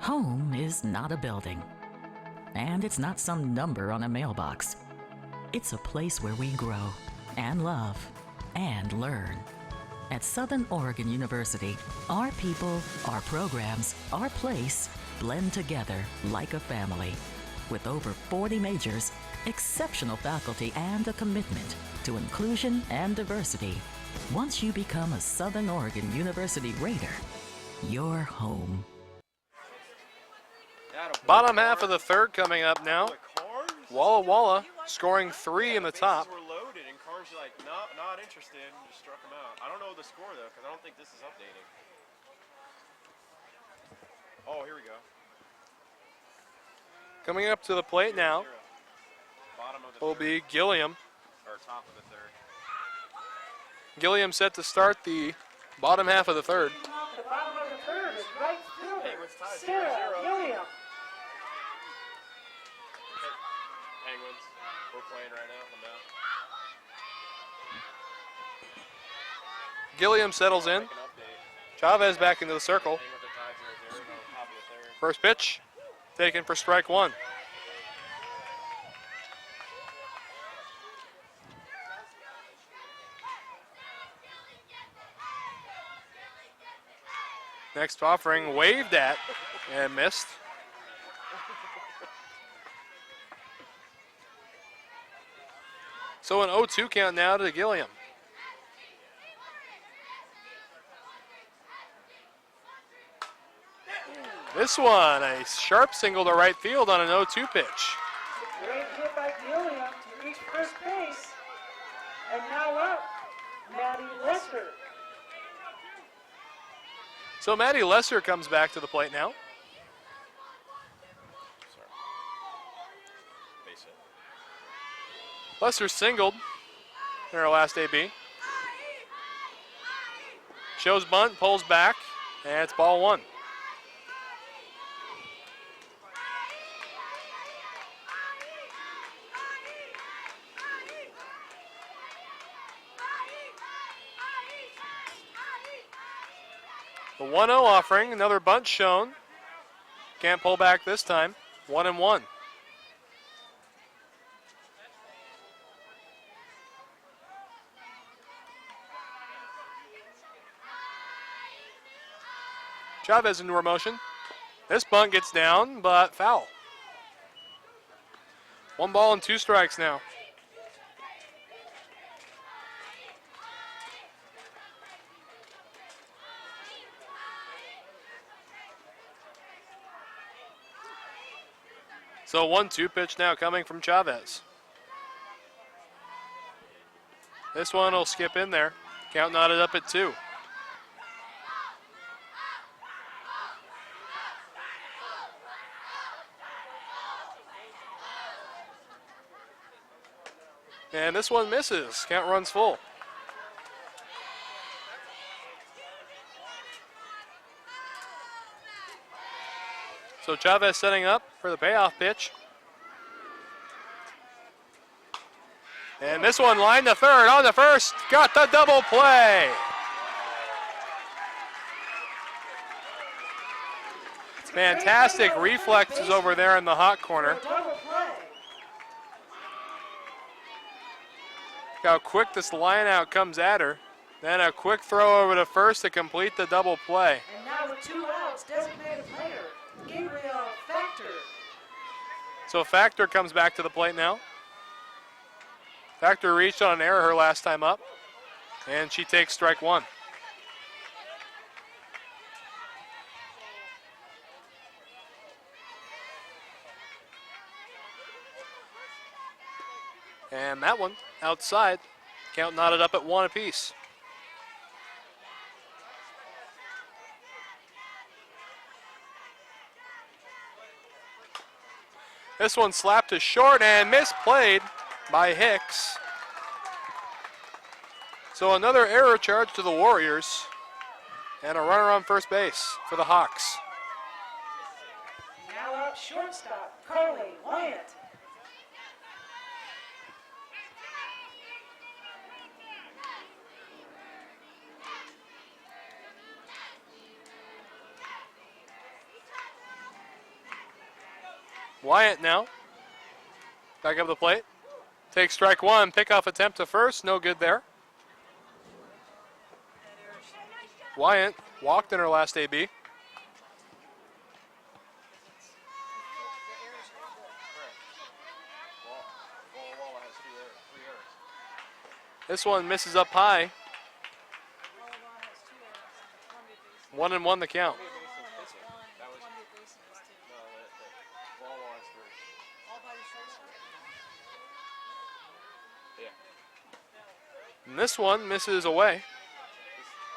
Home is not a building, and it's not some number on a mailbox. It's a place where we grow and love and learn. At Southern Oregon University, our people, our programs, our place blend together like a family. With over 40 majors, exceptional faculty, and a commitment to inclusion and diversity, once you become a Southern Oregon University Raider, you're home. Bottom half of the third coming up now. Walla Walla scoring 3 in the top. Were loaded and cars are like, no, not interested, and just struck them out. I don't know the score though, because I don't think this is updating. Oh, here we go. Coming up to the plate now Bottom of the will be Gilliam. or top of the third. Gilliam set to start the bottom half of the third. The bottom of the third is right fielder, Hey, what's tied? Sarah 0-0. Gilliam. Gilliam settles in. Chavez back into the circle. First pitch, taken for strike one. Next offering, waved at and missed. So an 0-2 count now to Gilliam. This one, a sharp single to right field on an 0-2 pitch. Great hit by Gilliam to reach first base. And now up, Maddie Lester. So Maddie Lesser comes back to the plate now. Lesser singled in our last AB. Shows bunt, pulls back, and it's ball one. The 1-0 offering, another bunt shown. Can't pull back this time. 1-1. Chavez into motion. This bunt gets down, but foul. 1 ball and 2 strikes now. So 1-2 pitch now coming from Chavez. This one will skip in there. Count knotted up at 2. And this one misses. Count runs full. So Chavez setting up for the payoff pitch. And this one lined to third, on to first, got the double play. Fantastic reflexes over there in the hot corner. Look how quick this line out comes at her. Then a quick throw over to first to complete the double play. And now with 2 outs, designated player, Gabriel Factor. So Factor comes back to the plate now. Factor reached on an error her last time up, and she takes strike 1. And that one outside. Count knotted up at 1 apiece. This one slapped to short and misplayed by Hicks. So another error charge to the Warriors and a runner on first base for the Hawks. Now up shortstop, Carly Wyatt. Wyatt now, back up the plate, takes strike 1, pickoff attempt to first, no good there. Wyatt walked in her last AB. This one misses up high. 1-1 the count. And this one misses away.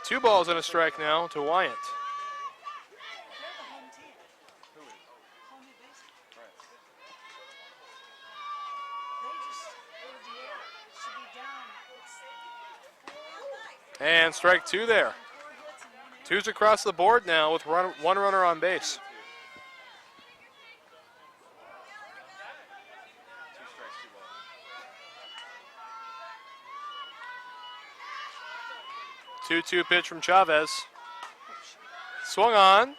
2 balls and a strike now to Wyatt. And strike 2 there. 2's across the board now with 1 runner on base. 2-2 pitch from Chavez. Swung on.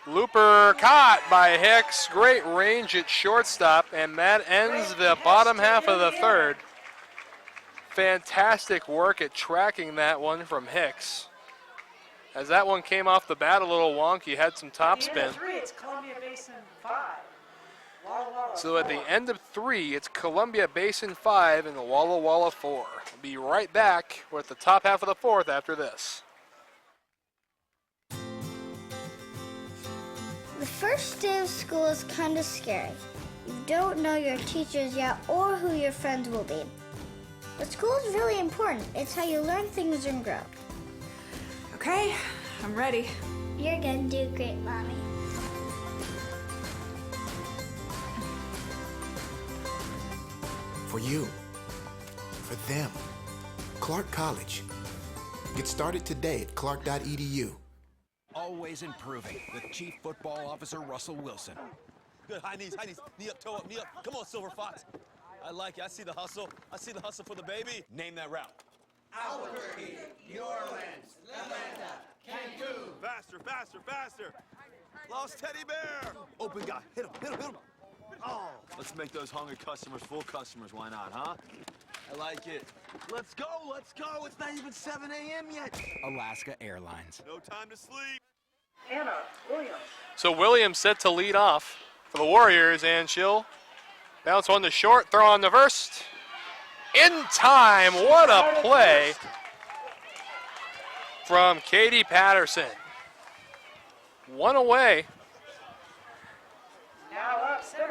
Looper caught by Hicks. Great range at shortstop, and that ends the bottom half of the third. Fantastic work at tracking that one from Hicks. As that one came off the bat a little wonky, had some top spin. It's Columbia Basin 5. Walla Walla So at the end of 3, it's Columbia Basin 5 and Walla Walla 4. We'll be right back with the top half of the 4th after this. The first day of school is kind of scary. You don't know your teachers yet or who your friends will be. But school is really important. It's how you learn things and grow. Okay, I'm ready. You're gonna do great, Mommy. For you, for them, Clark College. Get started today at clark.edu. Always improving with Chief Football Officer Russell Wilson. Good, high knees, knee up, toe up, knee up. Come on, Silver Fox. I like it, I see the hustle. I see the hustle for the baby. Name that route. Albuquerque, New Orleans, Atlanta, Cancun. Faster, faster, faster. Lost teddy bear. Open guy, hit him, hit him, hit him. Oh, let's make those hungry customers full customers, why not, huh? I like it. Let's go, let's go. It's not even 7 a.m. yet. Alaska Airlines. No time to sleep. Anna Williams. So Williams set to lead off for the Warriors, and she'll bounce one to short, throw on the first. In time, what a play from Katie Patterson. One away.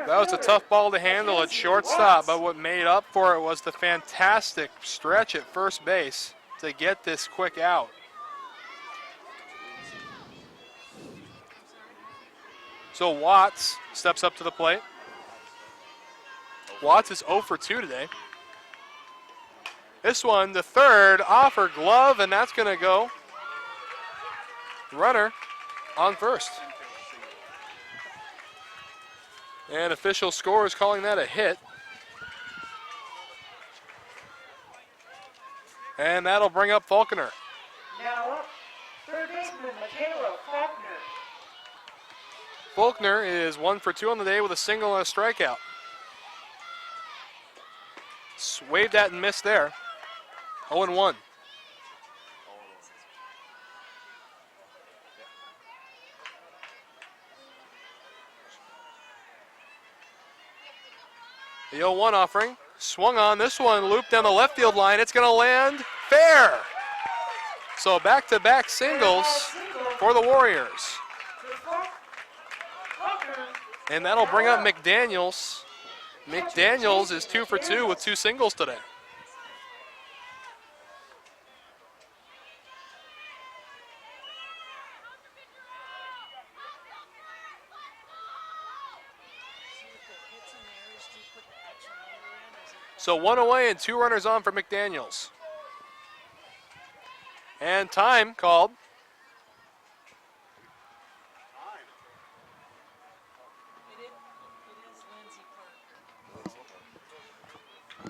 That was a tough ball to handle at shortstop, but what made up for it was the fantastic stretch at first base to get this quick out. So Watts steps up to the plate. Watts is 0 for 2 today. This one, the third, off her glove, and that's going to go. Runner on first. And official score is calling that a hit. And that'll bring up Faulkner. Now up, third baseman Michaela Faulkner. Faulkner is 1 for 2 on the day with a single and a strikeout. Waved at and missed there. 0-1. The 0-1 offering, swung on this one, looped down the left field line. It's going to land fair. So back-to-back singles for the Warriors. And that'll bring up McDaniels. McDaniels is 2 for 2 with 2 singles today. So 1 away and 2 runners on for McDaniels. And time called.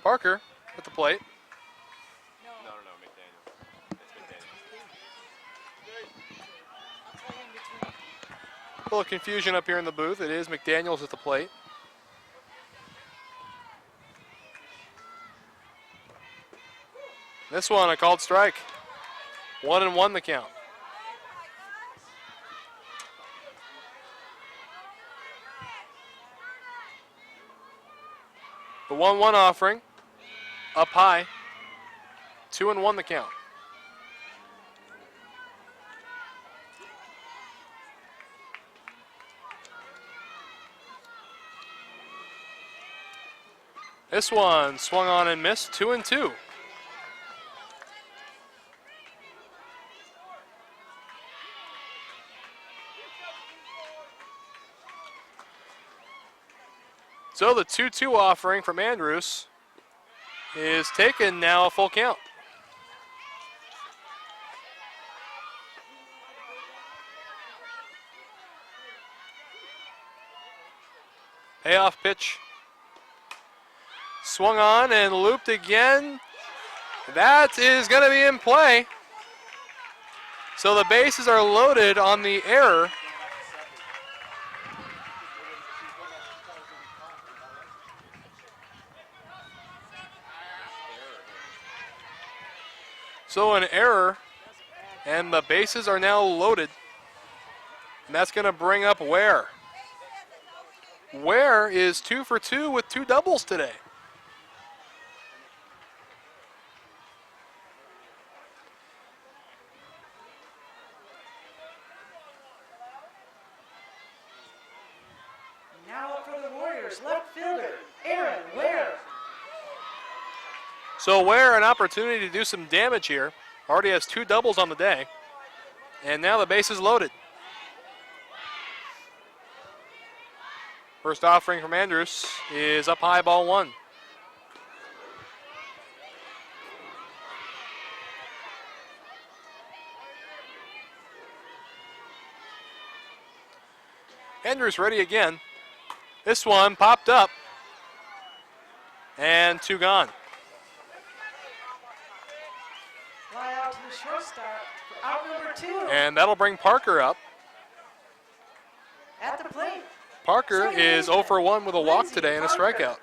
Parker at the plate. No, McDaniel. It's McDaniel. A little confusion up here in the booth. It is McDaniels at the plate. This one, a called strike. 1-1 the count. The 1-1 offering, up high. 2-1 the count. This one swung on and missed. 2-2. So the 2-2 offering from Andrews is taken now a full count. Payoff pitch. Swung on and looped again. That is going to be in play. So the bases are loaded on the error. So an error, and the bases are now loaded. And that's going to bring up Ware. Ware is 2 for 2 with 2 doubles today. Now up for the Warriors, left fielder, Aaron Ware. So Ware, an opportunity to do some damage here. Already has 2 doubles on the day. And now the base is loaded. First offering from Andrews is up high, ball 1. Andrews ready again. This one popped up. And 2 gone. Fly out to the shortstop for out number 2. And that'll bring Parker up. At the plate. Parker is 0 for 1 with a walk today and a strikeout.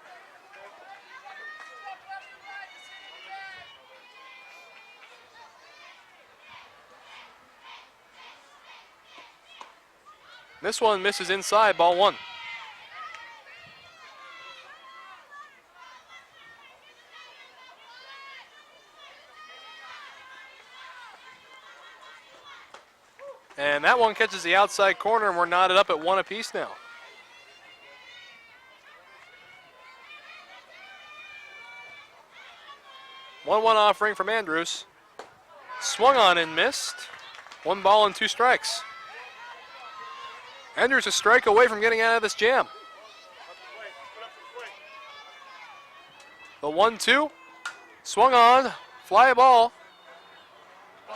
This one misses inside, ball 1. And that one catches the outside corner, and we're knotted up at 1 apiece now. One offering from Andrews. Swung on and missed. 1 ball and 2 strikes. Andrews a strike away from getting out of this jam. The 1-2. Swung on. Fly ball.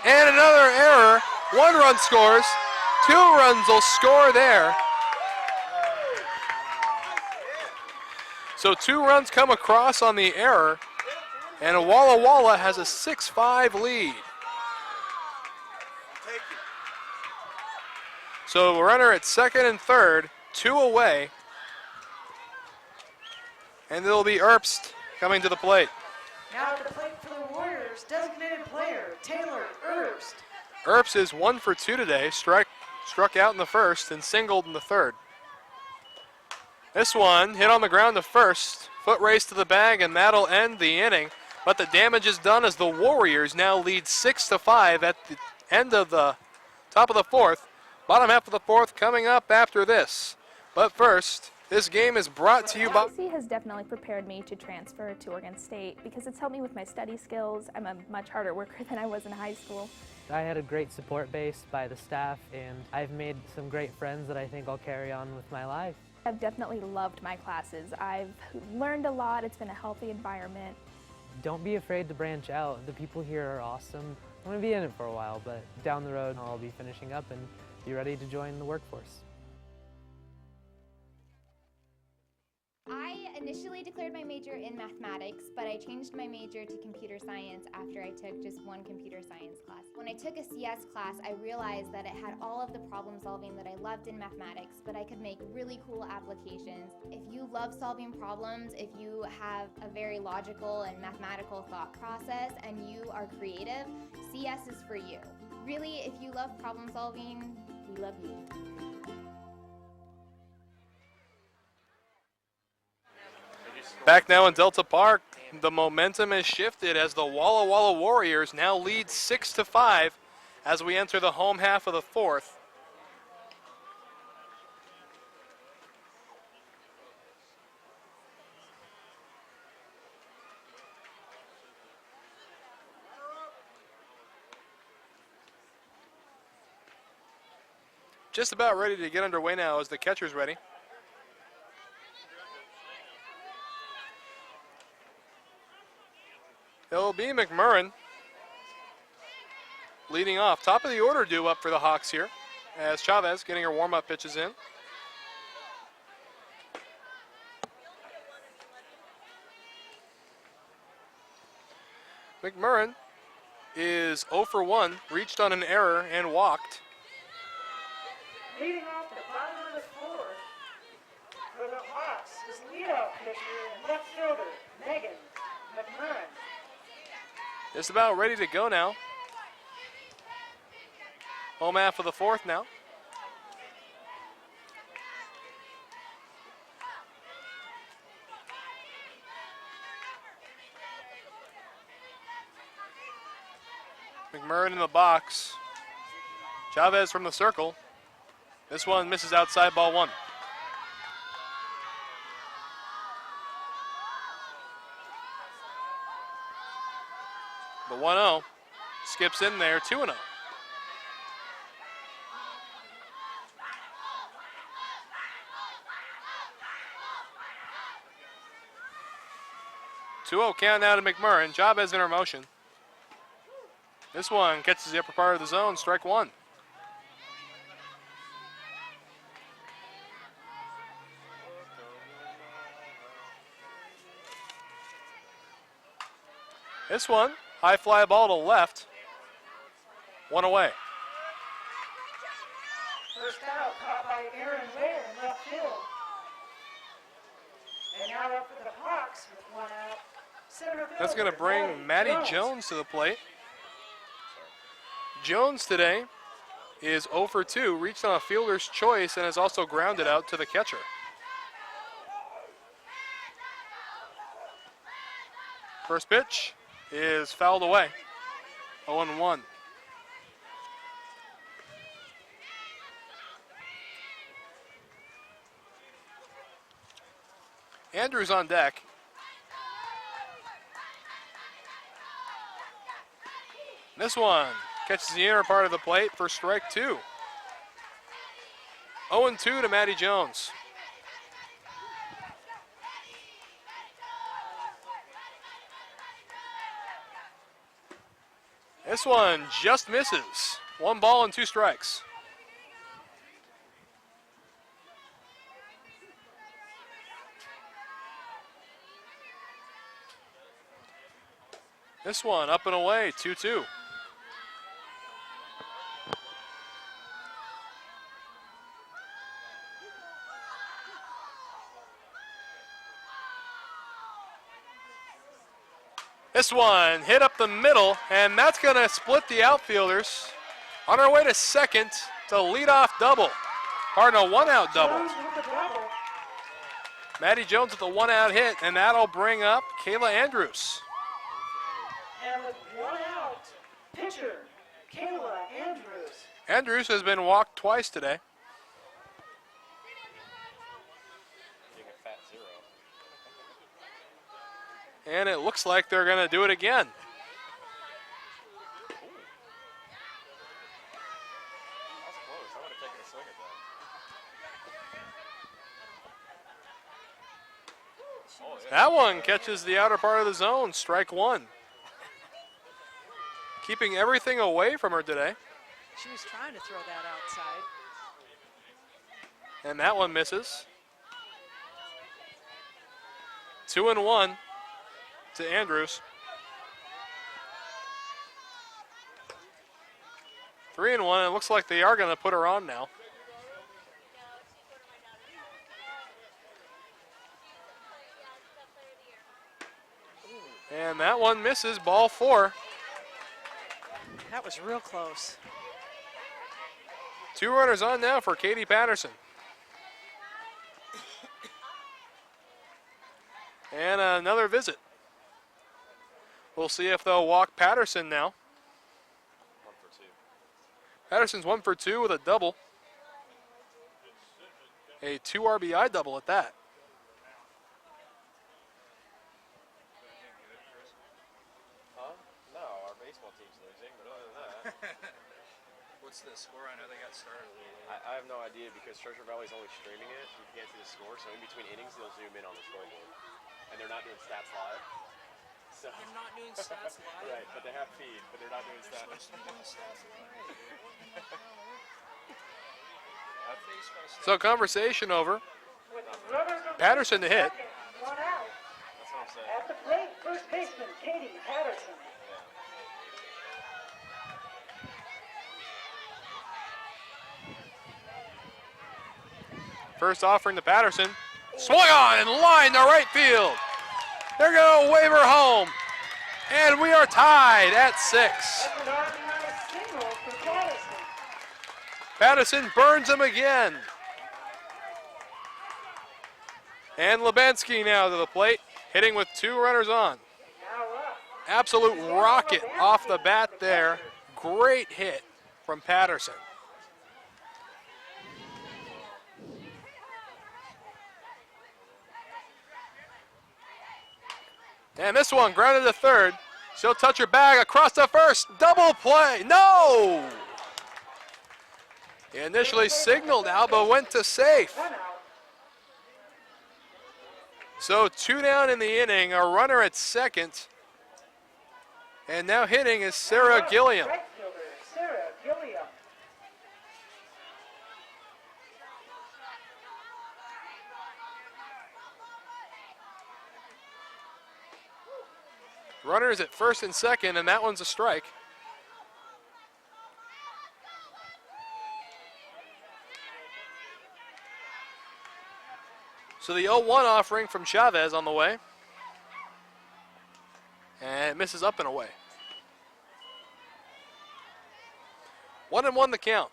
And another error. 1 run scores. 2 runs will score there. So 2 runs come across on the error. And Walla has a 6-5 lead. So a runner at second and third, 2 away. And it'll be Erbst coming to the plate. Now at the plate for the Warriors, designated player, Taylor Erbst. Erbst is 1 for 2 today, struck out in the first and singled in the third. This one hit on the ground to first, foot race to the bag, and that'll end the inning. But the damage is done as the Warriors now lead 6-5 at the end of the top of the 4th. Bottom half of the 4th coming up after this. But first, this game is brought to you by... NWAC has definitely prepared me to transfer to Oregon State because it's helped me with my study skills. I'm a much harder worker than I was in high school. I had a great support base by the staff, and I've made some great friends that I think I'll carry on with my life. I've definitely loved my classes. I've learned a lot. It's been a healthy environment. Don't be afraid to branch out. The people here are awesome. I'm going to be in it for a while, but down the road I'll be finishing up and be ready to join the workforce. I initially declared my major in mathematics, but I changed my major to computer science after I took just 1 computer science class. When I took a CS class, I realized that it had all of the problem solving that I loved in mathematics, but I could make really cool applications. If you love solving problems, if you have a very logical and mathematical thought process, and you are creative, CS is for you. Really, if you love problem solving, we love you. Back now in Delta Park, the momentum has shifted as the Walla Warriors now lead 6-5 as we enter the home half of the 4th. Just about ready to get underway now as the catcher's ready. It'll be McMurrin leading off. Top of the order due up for the Hawks here as Chavez getting her warm-up pitches in. McMurrin is 0 for 1, reached on an error and walked. Leading off the bottom of the fourth for the Hawks is leadoff pitcher and left fielder Megan McMurrin. Just about ready to go now. Home half of the fourth now. McMurrin in the box. Chavez from the circle. This one misses outside, ball one. The 1-0 skips in there, 2-0. Count now to McMurrin. Chavez in her motion. This one catches the upper part of the zone, strike one. This one, high fly ball to left. One away. First out caught by Aaron Ware in left field. And now up for the Hawks with one out. Center That's going to bring Maddie Jones to the plate. Jones today is 0 for 2, reached on a fielder's choice and has also grounded out to the catcher. First pitch is fouled away. 0-1. Andrews on deck. This one catches the inner part of the plate for strike two. 0-2 to Maddie Jones. This one just misses. 1 ball and 2 strikes. This one up and away, 2-2. This one hit up the middle, and that's going to split the outfielders. On our way to second to leadoff double. Pardon, a one-out double. Maddie Jones with a one-out hit, and that'll bring up Kayla Andrews. And with one out, pitcher Kayla Andrews. Andrews has been walked twice today. And it looks like they're going to do it again. That one catches the outer part of the zone, strike one. Keeping everything away from her today. She was trying to throw that outside. And that one misses. 2-1 to Andrews. 3-1, it looks like they are going to put her on now. And that one misses, ball 4. That was real close. 2 runners on now for Katie Patterson. And another visit. We'll see if they'll walk Patterson now. 1 for 2. Patterson's 1 for 2 with a double. A 2 RBI double at that. Huh? No, our baseball team's losing, but other than that. What's the score? I know they got started a little late. I have no idea because Treasure Valley's only streaming it. You can't see the score, so in between innings, they'll zoom in on the scoreboard. And they're not doing stats live. So They're not doing stats live? Right, but they have feed, but they're not doing They're stats. supposed to be doing stats live. So conversation over. Patterson to hit. One out. That's what I'm saying. At the plate, first baseman Katie Patterson. First offering to Patterson. Swung on and line to right field. They're going to wave her home. And we are tied at 6. That's an RBI single for Patterson. Patterson burns him again. And Lubanski now to the plate, hitting with 2 runners on. Absolute rocket off the bat there. Great hit from Patterson. And this one grounded to third. She'll touch her bag across the first. Double play. No! He initially signaled out, but went to safe. So 2 down in the inning, a runner at second. And now hitting is Sarah Gilliam. Right fielder, Sarah Gilliam. Runners at first and second, and that one's a strike. So the 0-1 offering from Chavez on the way. And it misses up and away. 1-1 the count.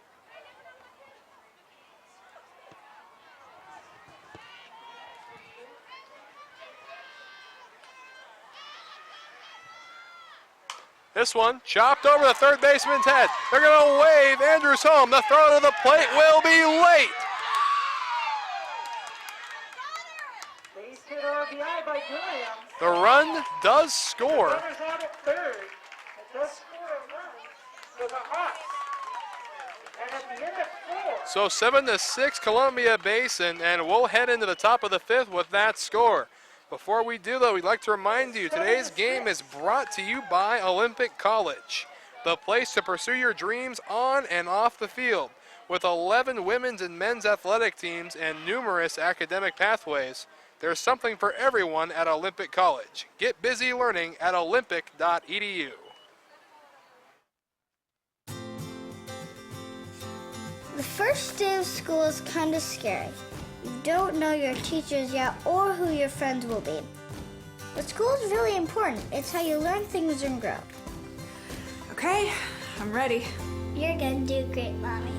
This one chopped over the third baseman's head. They're going to wave Andrews home. The throw to the plate will be late. Base hit RBI by Gilliam. The run does score. Runners out at third. It does score a run for the Hawks. And at the end of 4. So 7-6 Columbia Basin, and we'll head into the top of the 5th with that score. Before we do, though, we'd like to remind you today's game is brought to you by Olympic College, the place to pursue your dreams on and off the field. With 11 women's and men's athletic teams and numerous academic pathways, there's something for everyone at Olympic College. Get busy learning at olympic.edu. The first day of school is kind of scary. You don't know your teachers yet or who your friends will be. But school is really important. It's how you learn things and grow. Okay, I'm ready. You're gonna do great, Mommy.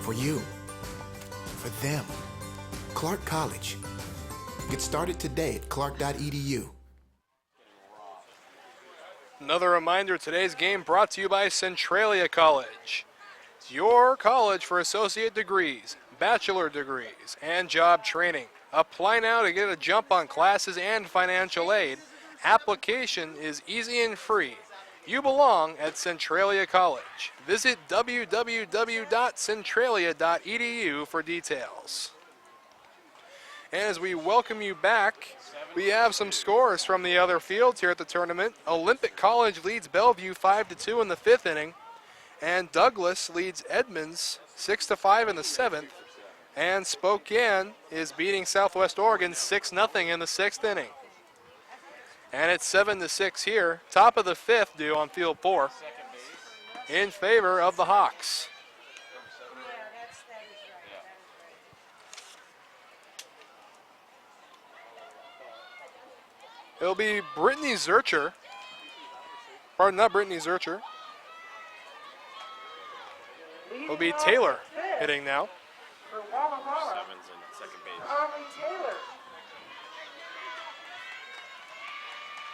For you. For them. Clark College. Get started today at clark.edu. Another reminder, today's game brought to you by Centralia College. It's your college for associate degrees, bachelor degrees, and job training. Apply now to get a jump on classes and financial aid. Application is easy and free. You belong at Centralia College. Visit www.centralia.edu for details. And as we welcome you back, we have some scores from the other fields here at the tournament. Olympic College leads Bellevue 5-2 in the 5th inning, and Douglas leads Edmonds 6-5 in the 7th, and Spokane is beating Southwest Oregon 6-0 in the 6th inning. And it's 7-6 here, top of the 5th due on field 4, in favor of the Hawks. It'll be Brittany Zurcher. Pardon, not Brittany Zurcher. It'll be Taylor hitting now. For Walla Walla. Sevens and second base. Conley Taylor.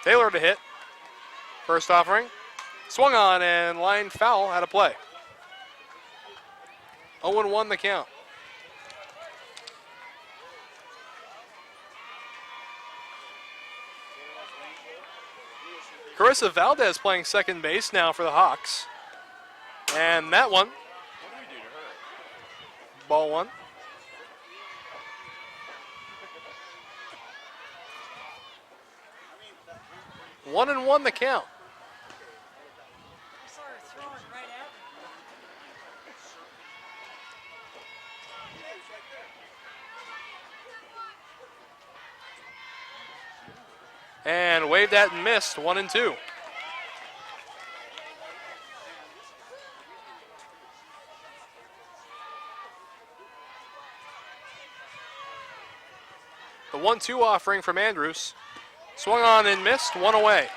Taylor to hit. First offering. Swung on and line foul out of play. 0-1 the count. Carissa Valdez playing second base now for the Hawks. And that one. Ball 1. One and 1 the count. And waved at and missed, 1-2. 1-2 offering from Andrews. Swung on and missed, one away.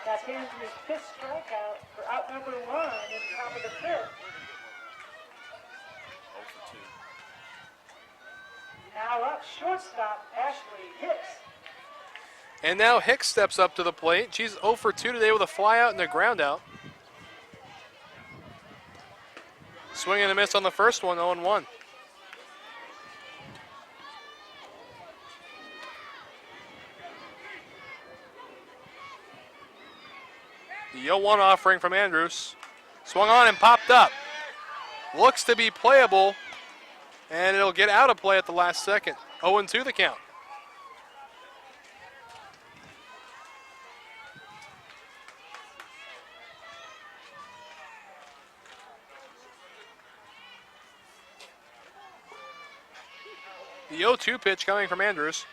That's Andrews' fifth strikeout for out number 1 in the top of the fifth. 0 for 2. Now up, shortstop Ashley Hicks. And now Hicks steps up to the plate. She's 0 for 2 today with a fly out and a ground out. Swing and a miss on the first one, 0-1. The 0-1 offering from Andrews. Swung on and popped up. Looks to be playable, and it'll get out of play at the last second. 0-2 the count. The 0-2 pitch coming from Andrews.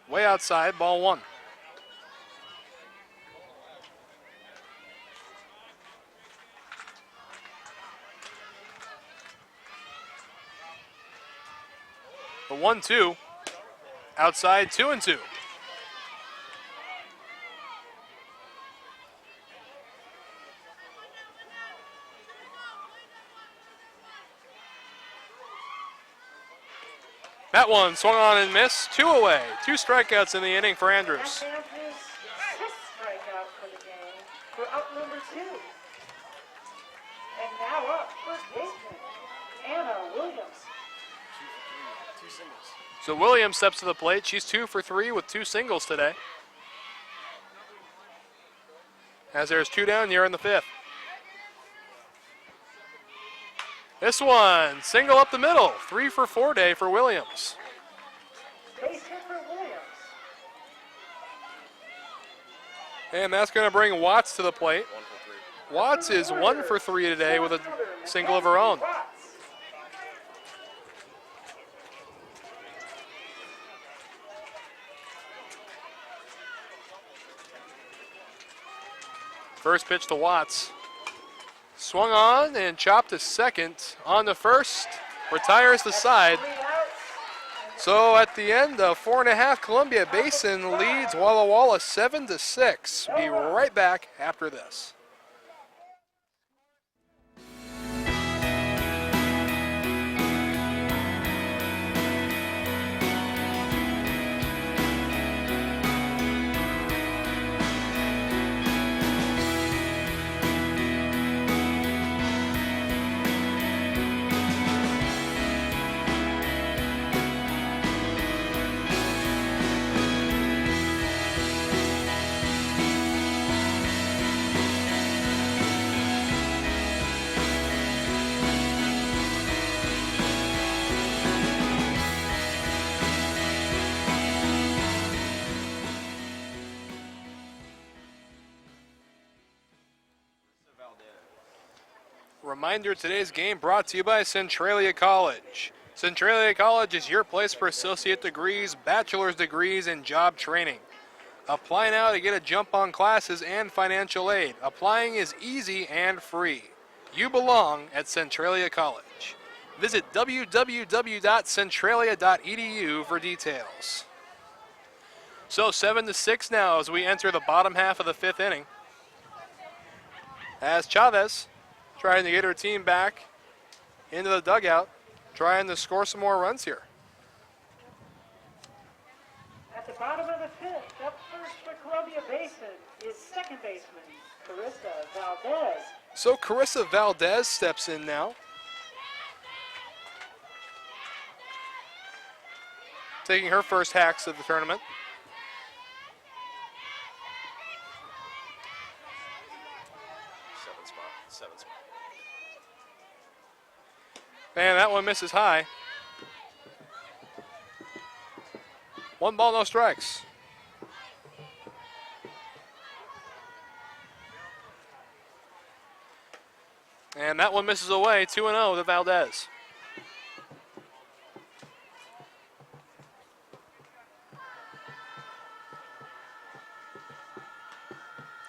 Way outside, ball 1. The 1-2, outside, 2-2. That one swung on and missed, 2 away. 2 strikeouts in the inning for Andrews. That's Andrews' 6th strikeout for the game for out number 2. And now up, first baseman Anna Williams. 2 singles. So Williams steps to the plate. She's 2 for 3 with 2 singles today. As there's 2 down here in the 5th. This one, single up the middle. 3 for 4 day for Williams. Base hit for Williams. And that's going to bring Watts to the plate. Watts is 1 for 3 today with a single of her own. First pitch to Watts. Swung on and chopped to second. On to first. Retires the side. So at the end of 4.5, Columbia Basin leads Walla Walla 7-6. Be right back after this. Reminder, today's game brought to you by Centralia College. Centralia College is your place for associate degrees, bachelor's degrees, and job training. Apply now to get a jump on classes and financial aid. Applying is easy and free. You belong at Centralia College. Visit www.centralia.edu for details. So 7-6 now as we enter the bottom half of the 5th inning. As Chavez trying to get her team back into the dugout, trying to score some more runs here. At the bottom of the 5th, up first for Columbia Basin is second baseman Carissa Valdez. So Carissa Valdez steps in now. Taking her first hacks of the tournament. Seven spot. Man, that one misses high. 1 ball, no strikes. And that one misses away, 2-0 to Valdez.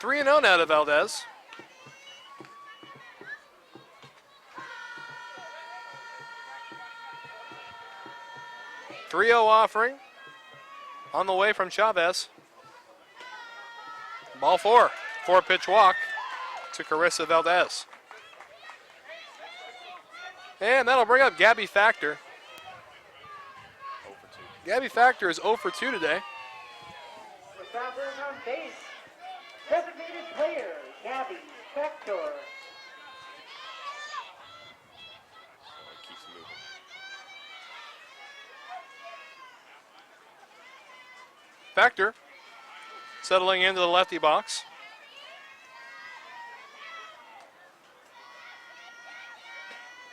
Three and 0 now to Valdez. 3-0 offering on the way from Chavez. Ball 4. 4-pitch walk to Carissa Valdez. And that'll bring up Gabby Factor. Gabby Factor is 0 for 2 today. The ground runner on base. Designated player, Gabby Factor. Keeps moving. Factor settling into the lefty box.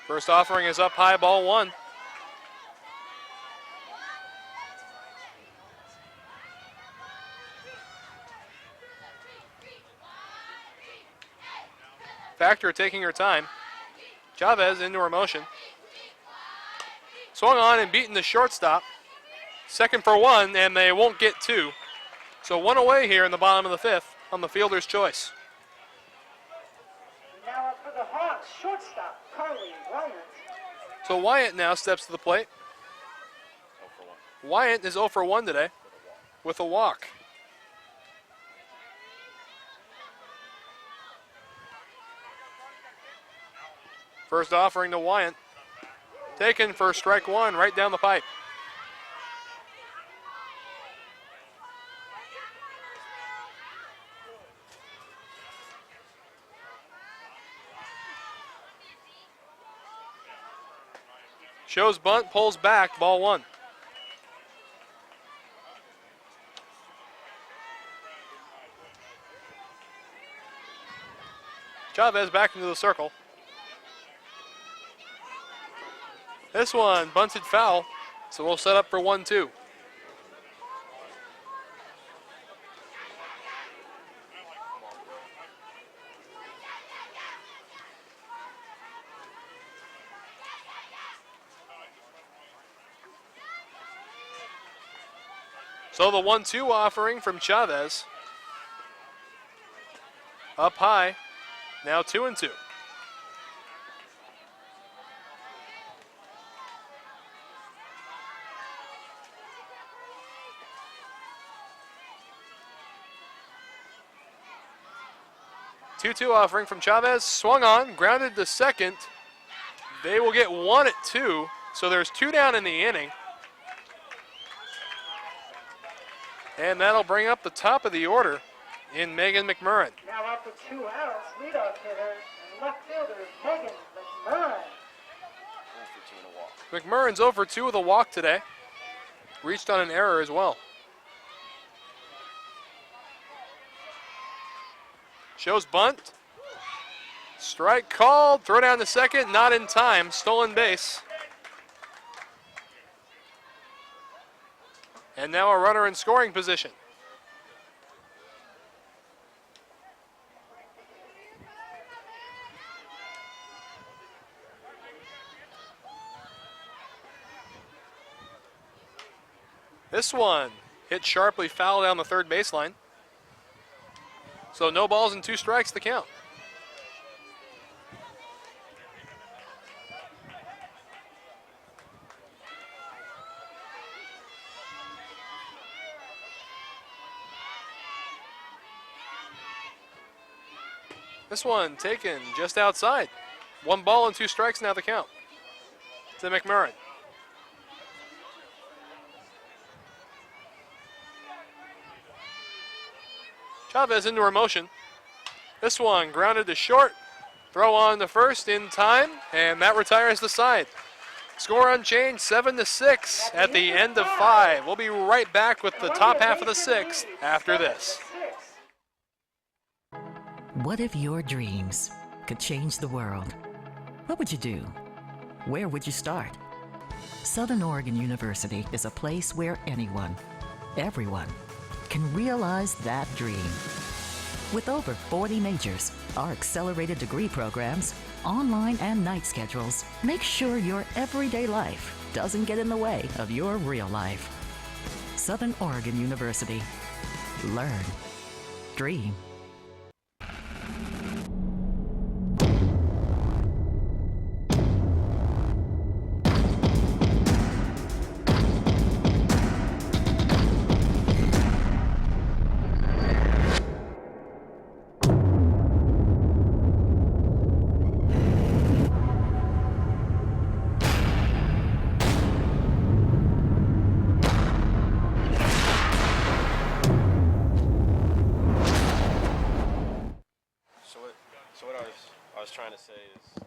First offering is up high, ball 1. Factor taking her time. Chavez into her motion. Swung on and beaten the shortstop. Second for 1, and they won't get 2. So 1 away here in the bottom of the 5th on the fielder's choice. Now up for the Hawks, shortstop, Carly Wyatt. So Wyatt now steps to the plate. Wyatt is 0 for 1 today with a walk. First offering to Wyatt. Taken for strike 1 right down the pipe. Shows bunt, pulls back, ball 1. Chavez back into the circle. This one bunted foul, so we'll set up for 1-2. So the 1-2 offering from Chavez. Up high, now 2-2. Two-two offering from Chavez, swung on, grounded to second. They will get 1 at 2, so there's 2 down in the inning. And that'll bring up the top of the order in Megan McMurrin. Now out for 2 outs, leadoff hitter and left fielder Megan McMurrin. McMurrin's 0 for 2 with a walk today. Reached on an error as well. Shows bunt. Strike called. Throw down to second. Not in time. Stolen base. And now a runner in scoring position. This one hit sharply foul down the third baseline. So no balls and 2 strikes to count. This one taken just outside. 1 ball and 2 strikes now the count to McMurrin. Chavez into her motion. This one grounded to short. Throw on to first in time, and that retires the side. Score unchanged, 7-6 at the end of 5. We'll be right back with the top half of the 6th after this. What if your dreams could change the world? What would you do? Where would you start? Southern Oregon University is a place where anyone, everyone, can realize that dream. With over 40 majors, our accelerated degree programs, online and night schedules make sure your everyday life doesn't get in the way of your real life. Southern Oregon University. Learn. Dream. trying to say is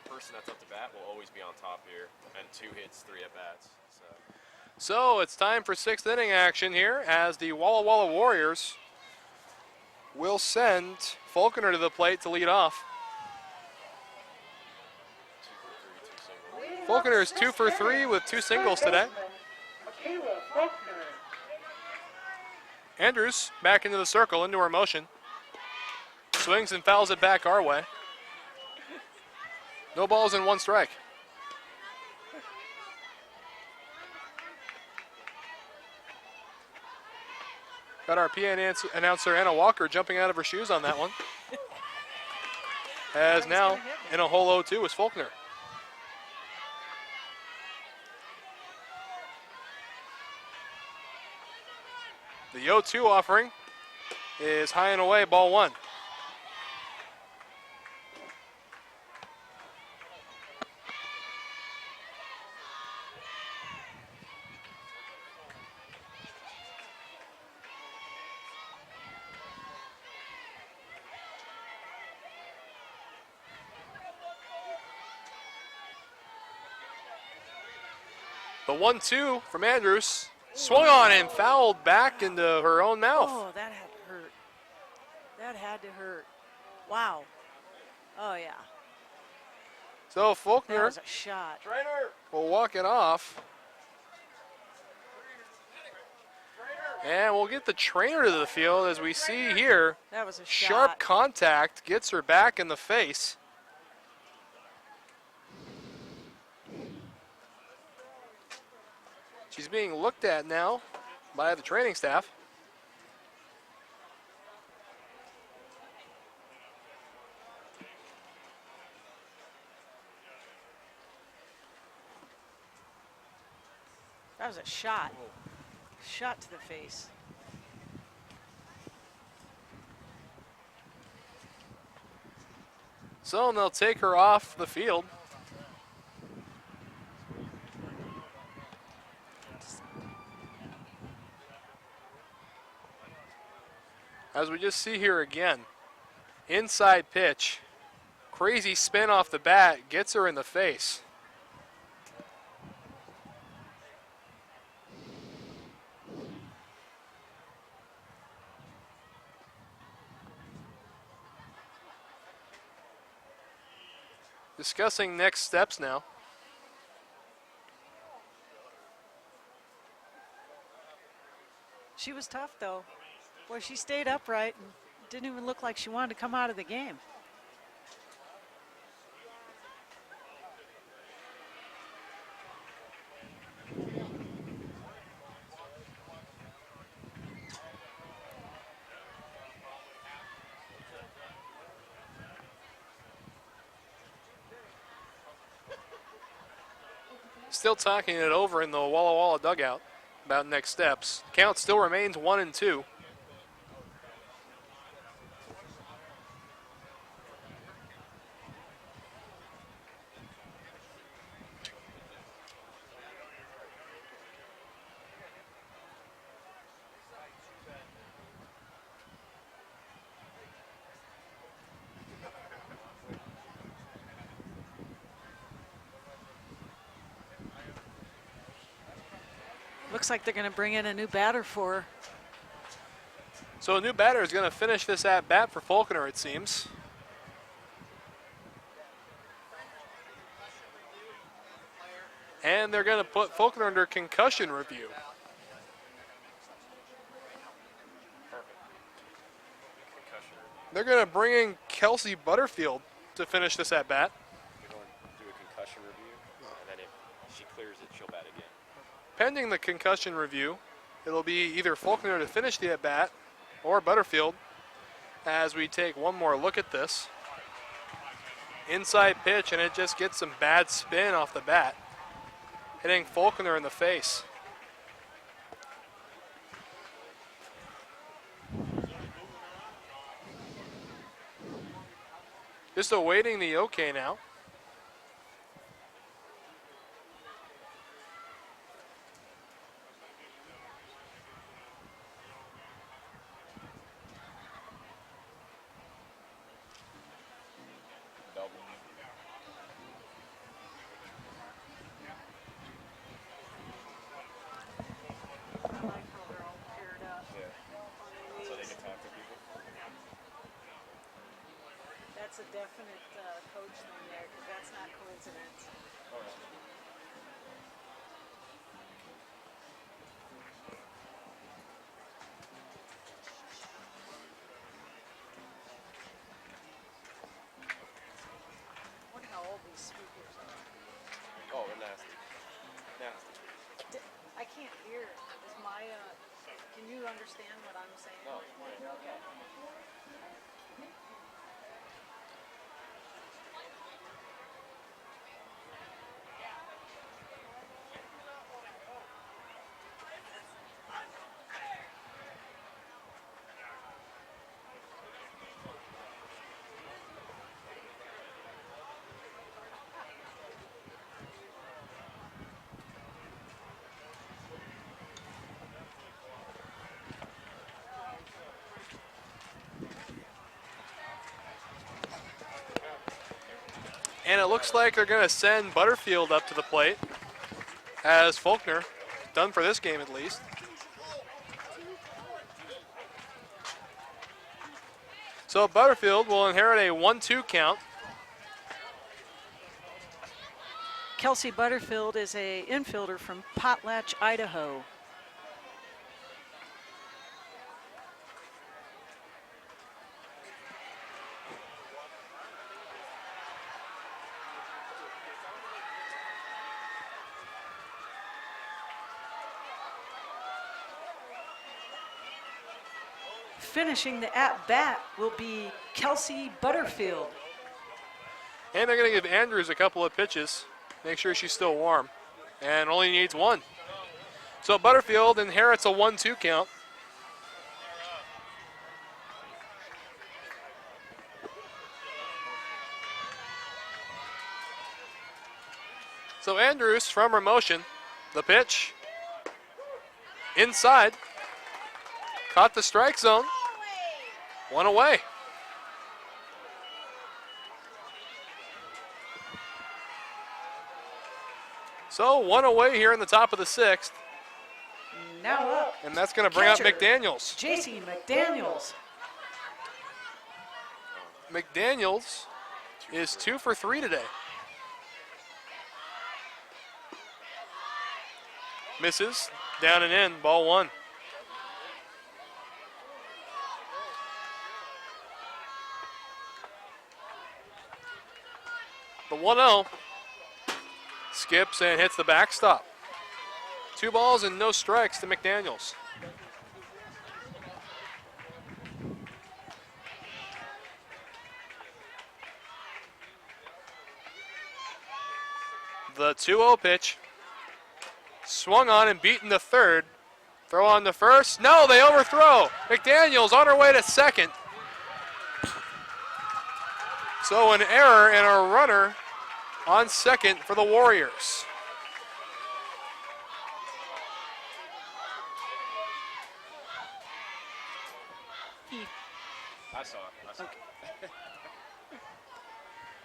the person that's up to bat will always be on top here, and 2 hits, 3 at bats. So it's time for 6th inning action here as the Walla Walla Warriors will send Faulkner to the plate to lead off. Faulkner is 2 for 3 with 2 singles today. Andrews back into the circle, into her motion. Swings and fouls it back our way. No balls and 1 strike. Got our PA announcer Anna Walker jumping out of her shoes on that one. As now in a hole 0-2 is Faulkner. The 0-2 offering is high and away, ball 1. The 1-2 from Andrews. Swung on and fouled back into her own mouth. Oh, that had to hurt. That had to hurt. Wow. Oh, yeah. So That Faulkner was a shot. will walk it off. And we'll get the trainer to the field as we see here. That was a Sharp shot. contact gets her back in the face. She's being looked at now by the training staff. That was a shot. Shot to the face. So they'll take her off the field. As we just see here again, inside pitch, crazy spin off the bat, gets her in the face. Discussing next steps now. She was tough, though. Boy, she stayed upright and didn't even look like she wanted to come out of the game. Still talking it over in the Walla Walla dugout about next steps. Count still remains 1-2. Looks like they're going to bring in a new batter for her. So a new batter is going to finish this at bat for Faulkner, it seems. And they're going to put Faulkner under concussion review. They're going to bring in Kelsey Butterfield to finish this at bat. We're going to do a concussion review, and then if she clears it, she'll bat again. Pending the concussion review, it'll be either Faulkner to finish the at bat or Butterfield as we take one more look at this. Inside pitch, and it just gets some bad spin off the bat, hitting Faulkner in the face. Just awaiting the okay now. Double. That's a definite coach thing there, because that's not coincidence. I wonder how old these speakers are. Oh, they're nasty. Nasty. I can't hear. Is my, can you understand what I'm saying? No. Okay. And it looks like they're going to send Butterfield up to the plate as Faulkner, done for this game at least. So Butterfield will inherit a 1-2 count. Kelsey Butterfield is a infielder from Potlatch, Idaho. Finishing the at-bat will be Kelsey Butterfield. And they're going to give Andrews a couple of pitches. Make sure she's still warm. And only needs one. So Butterfield inherits a 1-2 count. So Andrews from her motion. The pitch. Inside. Caught the strike zone. One away. So one away here in the top of the sixth. Now up. And that's going to bring up Catcher, McDaniels. JC McDaniels. McDaniels is 2 for 3 today. Misses, down and in, ball one. The 1-0 skips and hits the backstop. 2 balls and no strikes to McDaniels. The 2-0 pitch. Swung on and beaten to third. Throw on to first. No, they overthrow. McDaniels on her way to second. So an error and a runner on second for the Warriors. I saw it.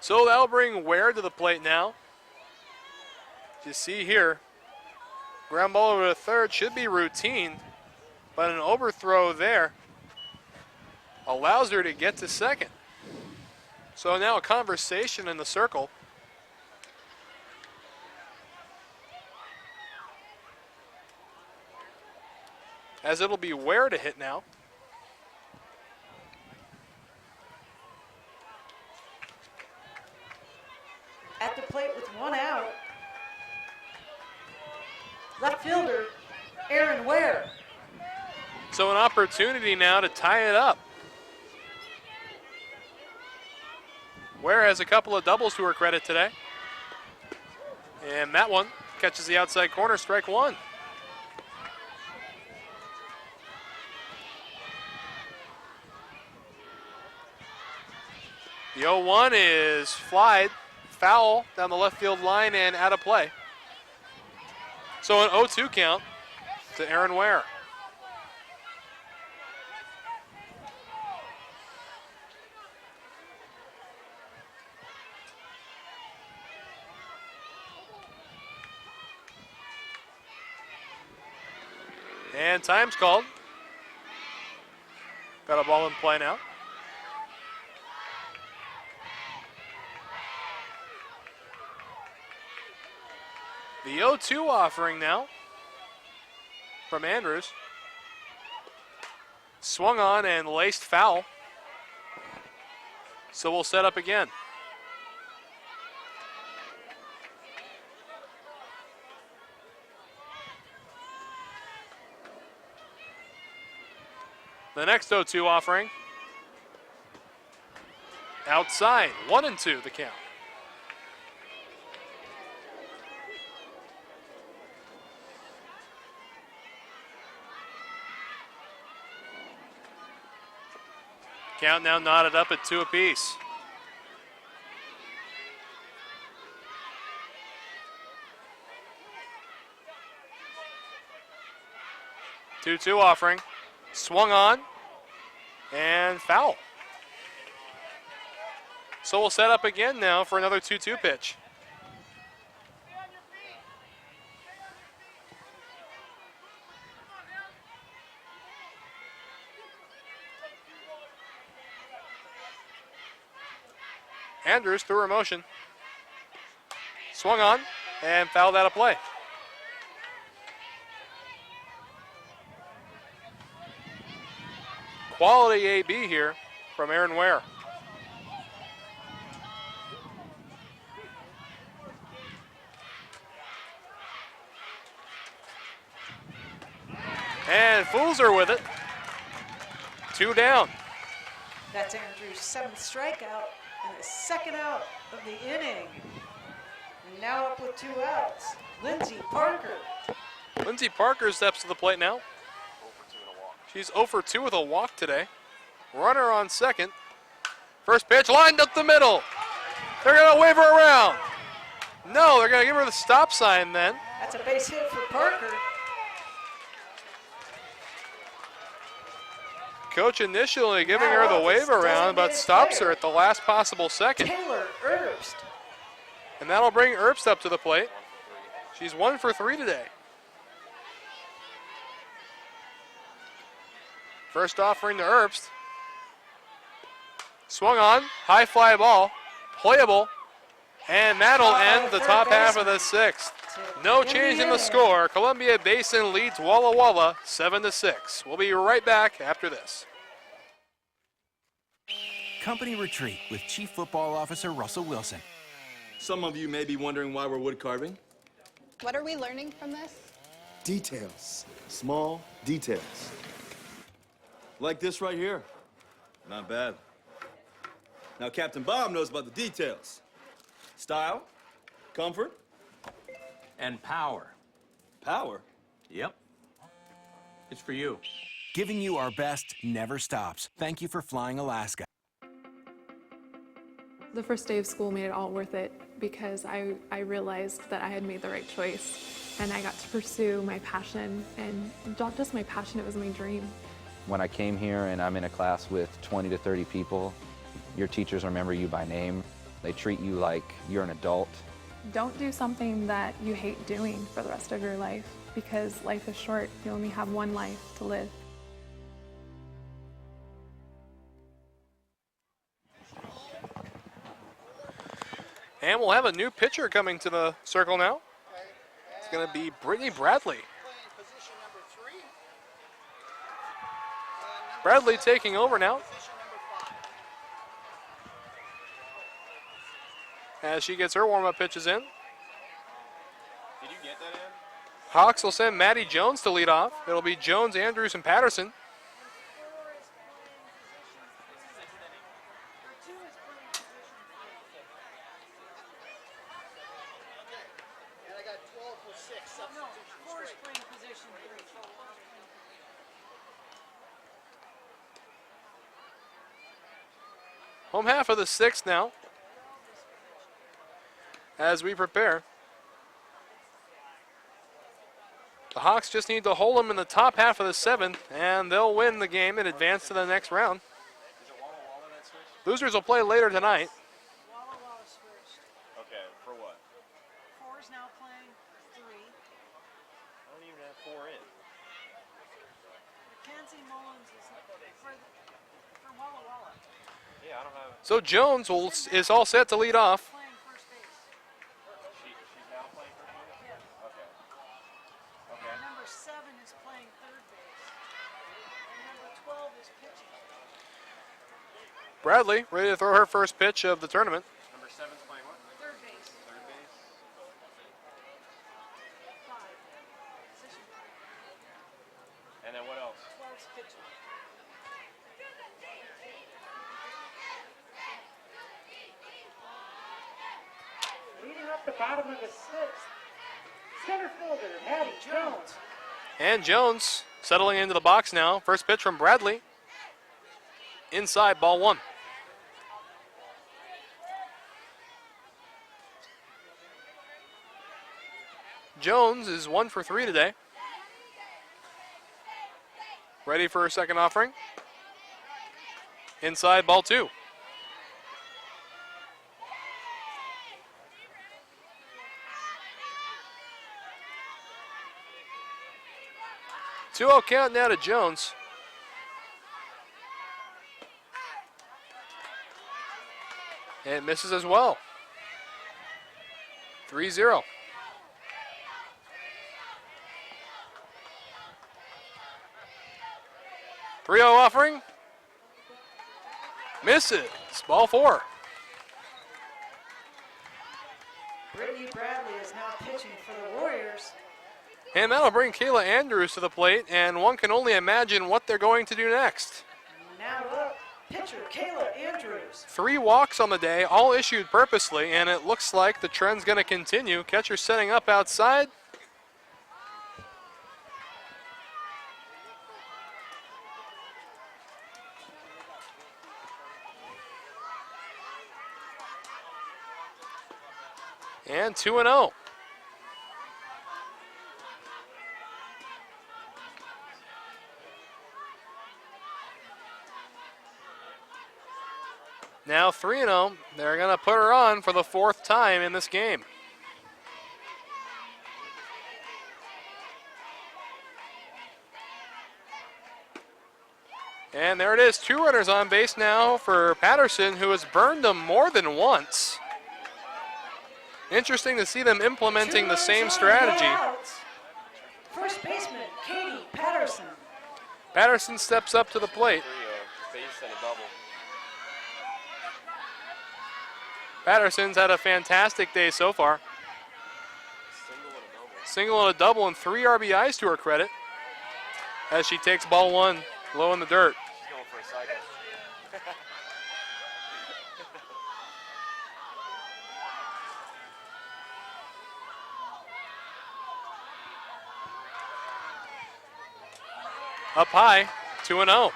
So that'll bring Ware to the plate now. You see here, ground ball over to third should be routine, but an overthrow there allows her to get to second. So now a conversation in the circle. As it'll be Ware to hit now. At the plate with 1 out. Left fielder, Aaron Ware. So an opportunity now to tie it up. Ware has a couple of doubles to her credit today. And that one catches the outside corner, strike one. The 0-1 is flied, foul down the left field line and out of play. So an 0-2 count to Aaron Ware. And time's called. Got a ball in play now. The 0-2 offering now from Andrews. Swung on and laced foul. So we'll set up again. The next 0-2 offering. Outside, 1-2 the count. Count now knotted up at 2 apiece. Two offering. Swung on and foul. So we'll set up again now for another 2-2 pitch. Andrews through her motion. Swung on and fouled out of play. Quality AB here from Aaron Ware. And fools her with it. 2 down. That's Andrew's 7th strikeout and his 2nd out of the inning. And now up with 2 outs, Lindsey Parker. Lindsey Parker steps to the plate now. She's 0 for 2 with a walk today. Runner on second. First pitch lined up the middle. They're going to wave her around. No, they're going to give her the stop sign then. That's a base hit for Parker. Coach initially giving her the wave around, but stops her at the last possible second. Taylor Herbst. And that'll bring Herbst up to the plate. She's 1 for 3 today. First offering to Herbst. Swung on, high fly ball, playable, and that'll end the top half of the 6th. No change in the score. Columbia Basin leads Walla Walla 7-6. We'll be right back after this. Company retreat with Chief Football Officer Russell Wilson. Some of you may be wondering why we're wood carving. What are we learning from this? Details. Small details. Like this right here. Not bad. Now, Captain Bob knows about the details. Style, comfort, And power. power. Yep. It's for you. Giving you our best never stops. Thank you for flying Alaska. The first day of school made it all worth it because I realized that I had made the right choice and I got to pursue my passion, and not just my passion, it was my dream. When I came here and I'm in a class with 20 to 30 people, your teachers remember you by name. They treat you like you're an adult. Don't do something that you hate doing for the rest of your life, because life is short. You only have one life to live. And we'll have a new pitcher coming to the circle now. It's going to be Brittany Bradley. Bradley taking over now as she gets her warm-up pitches in. Did you get that in? Hawks will send Maddie Jones to lead off. It'll be Jones, Andrews, and Patterson. Home half of the 6th now as we prepare. The Hawks just need to hold them in the top half of the 7th, and they'll win the game and advance to the next round. Losers will play later tonight. Okay, for what? 4's now playing 3. I don't even have 4 in. Mackenzie Mullins is for Walla Walla. Yeah, I don't have. So Jones is all set to lead off. She's now playing for 7 is playing third base. And number 12 is pitching. Bradley ready to throw her first pitch of the tournament. Number 7's playing what? Third base. Third base. 5. Position. And then what else? 12's pitching. Leading up the bottom of the 6th, center fielder Maddie Jones. And Jones settling into the box now. First pitch from Bradley. Inside, ball 1. Jones is 1 for 3 today. Ready for her second offering. Inside, ball 2. Two-0 count now to Jones. And misses as well. 3-0. Offering. Misses. Ball 4. Brittany Bradley is now pitching for the Warriors. And that'll bring Kayla Andrews to the plate, and one can only imagine what they're going to do next. Now up, pitcher Kayla Andrews. 3 walks on the day, all issued purposely, and it looks like the trend's going to continue. Catcher setting up outside. And 2-0. Now 3-0. They're going to put her on for the 4th time in this game. And there it is. 2 runners on base now for Patterson, who has burned them more than once. Interesting to see them implementing the same strategy. First baseman Katie Patterson. Patterson steps up to the plate. Base and a double. Patterson's had a fantastic day so far. Single and a double and 3 RBIs to her credit as she takes ball 1 low in the dirt. She's going for a cycle. Up high, 2-0.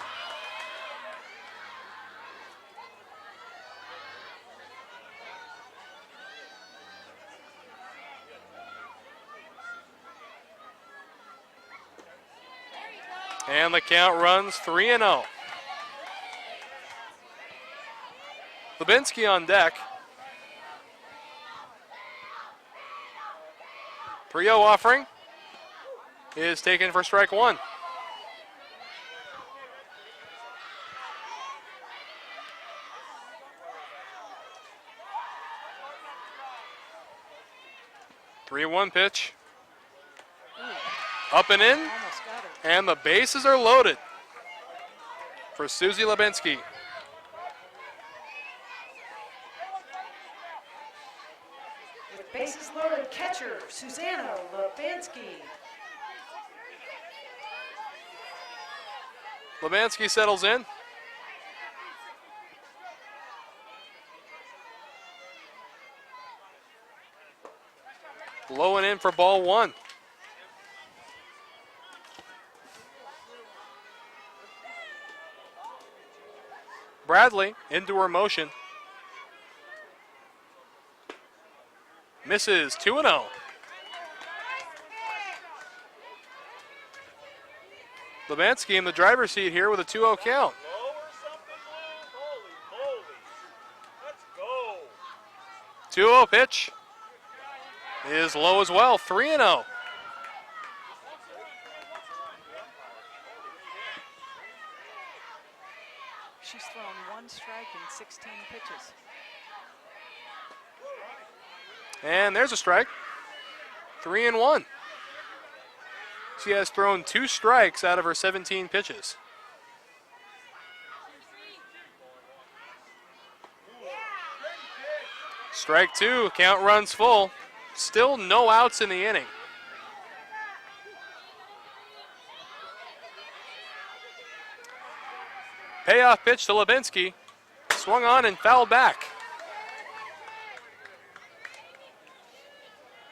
And the count runs 3-0. Lubinsky on deck. 3-0 offering is taken for strike 1. Three-one pitch. Up and in. And the bases are loaded for Susie Lubinsky. With bases loaded, catcher Susanna Lubinsky. Lubinsky settles in. Low and in for ball 1. Bradley into her motion. Misses 2-0. Lubinsky in the driver's seat here with a 2-0 count. 2-0 pitch is low as well, 3-0. She's thrown 1 strike in 16 pitches. And there's a strike. 3-1. She has thrown 2 strikes out of her 17 pitches. Strike 2, count runs full. Still no outs in the inning. Payoff pitch to Levinsky. Swung on and fouled back.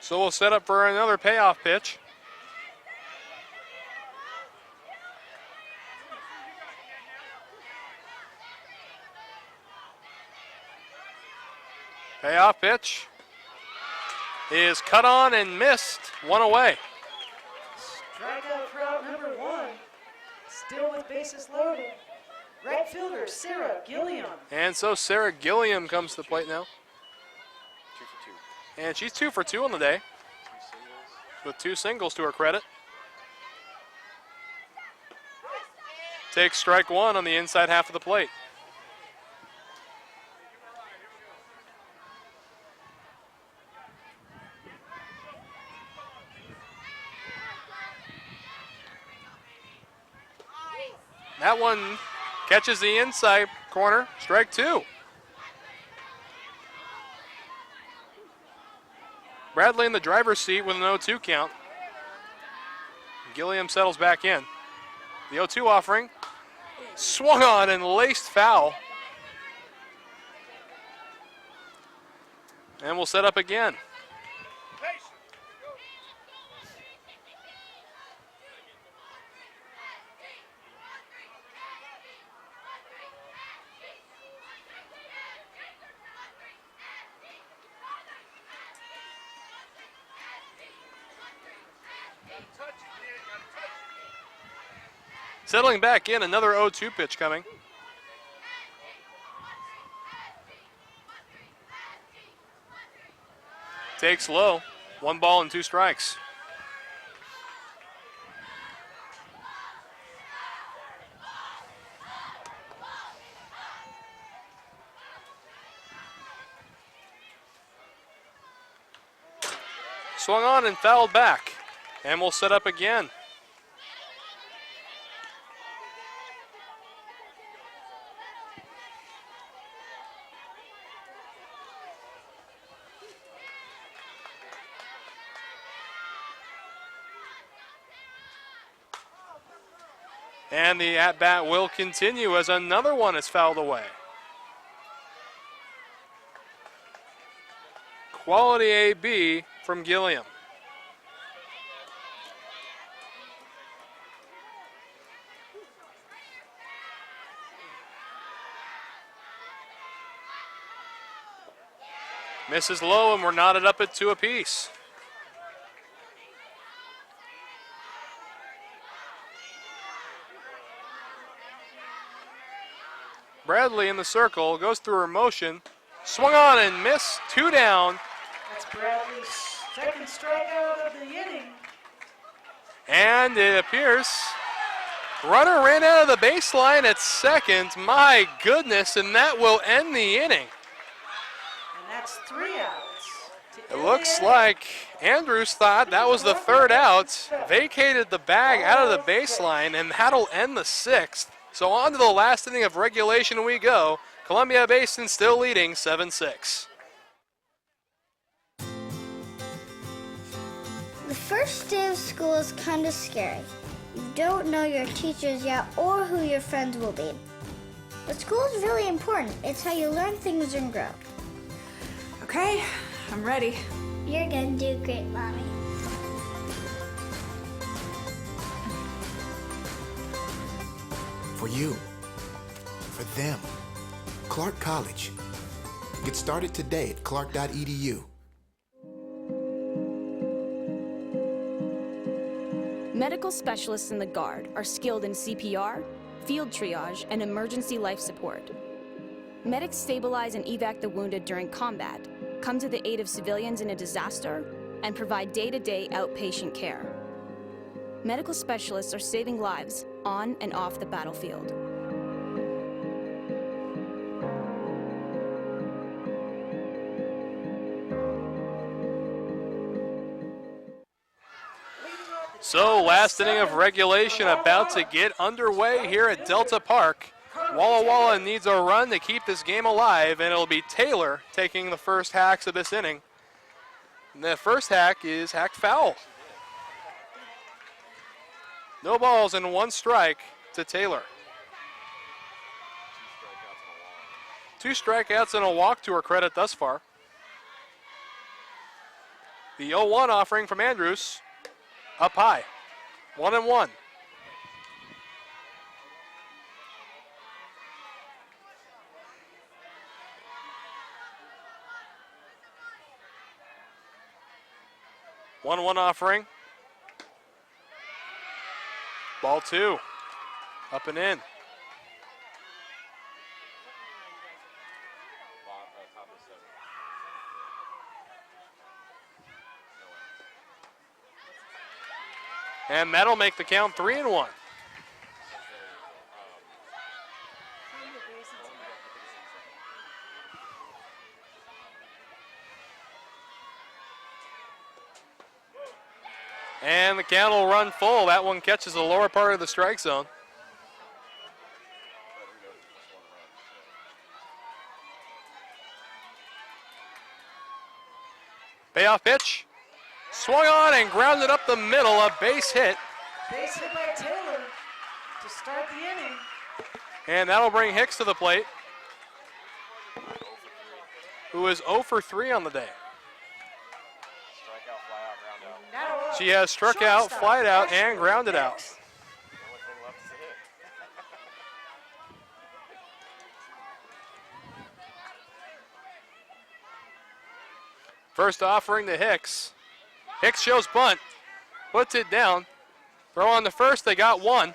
So we'll set up for another payoff pitch. Payoff pitch is cut on and missed. 1 away. Strikeout route number 1. Still with bases loaded. Right fielder Sarah Gilliam. And so Sarah Gilliam comes to the plate now. 2 for 2. And she's 2 for 2 on the day, with 2 singles to her credit. Takes strike 1 on the inside half of the plate. That one catches the inside corner, strike 2. Bradley in the driver's seat with an 0-2 count. Gilliam settles back in. The 0-2 offering, swung on and laced foul. And we'll set up again. Settling back in, another 0-2 pitch coming. Takes low, 1 ball and 2 strikes. Swung on and fouled back, and we'll set up again. And the at-bat will continue as another one is fouled away. Quality AB from Gilliam. Misses low, and we're knotted up at 2 apiece. Bradley in the circle, goes through her motion, swung on and missed, 2 down. That's Bradley's second strikeout of the inning. And it appears runner ran out of the baseline at second. My goodness, and that will end the inning. And that's 3 outs. It looks like Andrews thought that was the 3rd out, vacated the bag out of the baseline, and that'll end the 6th. So on to the last inning of regulation we go. Columbia Basin still leading 7-6. The first day of school is kind of scary. You don't know your teachers yet or who your friends will be. But school is really important. It's how you learn things and grow. Okay, I'm ready. You're gonna do great, Mommy. For you, for them, Clark College. Get started today at clark.edu. Medical specialists in the Guard are skilled in CPR, field triage, and emergency life support. Medics stabilize and evac the wounded during combat, come to the aid of civilians in a disaster, and provide day-to-day outpatient care. Medical specialists are saving lives on and off the battlefield. Leading off the So, last inning of regulation about to get underway here at Delta Park. Walla Walla needs a run to keep this game alive, and it'll be Taylor taking the first hacks of this inning. And the first hack is hacked foul. No balls and 1 strike to Taylor. 2 strikeouts and a walk to her credit thus far. The 0-1 offering from Andrews. Up high, 1-1. One offering. Ball 2, up and in. And that'll make the count 3-1. And the count will run full. That one catches the lower part of the strike zone. Payoff pitch. Swung on and grounded up the middle, a base hit. Base hit by Taylor to start the inning. And that'll bring Hicks to the plate, who is 0 for 3 on the day. She has struck out, flied out, and grounded out. First offering to Hicks. Hicks shows bunt, puts it down. Throw on the first, they got 1.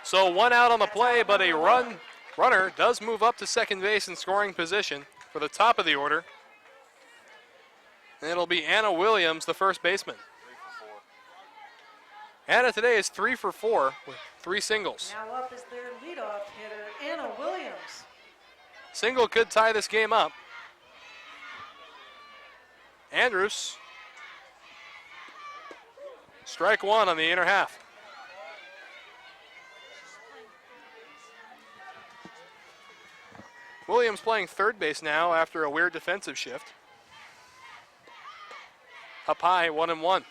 So 1 out on the play, but a runner does move up to second base in scoring position for the top of the order. And it'll be Anna Williams, the first baseman. Anna today is 3 for 4 with 3 singles. Now up is their leadoff hitter, Anna Williams. Single could tie this game up. Andrews. Strike 1 on the inner half. Williams playing third base now after a weird defensive shift. Up high, 1-1.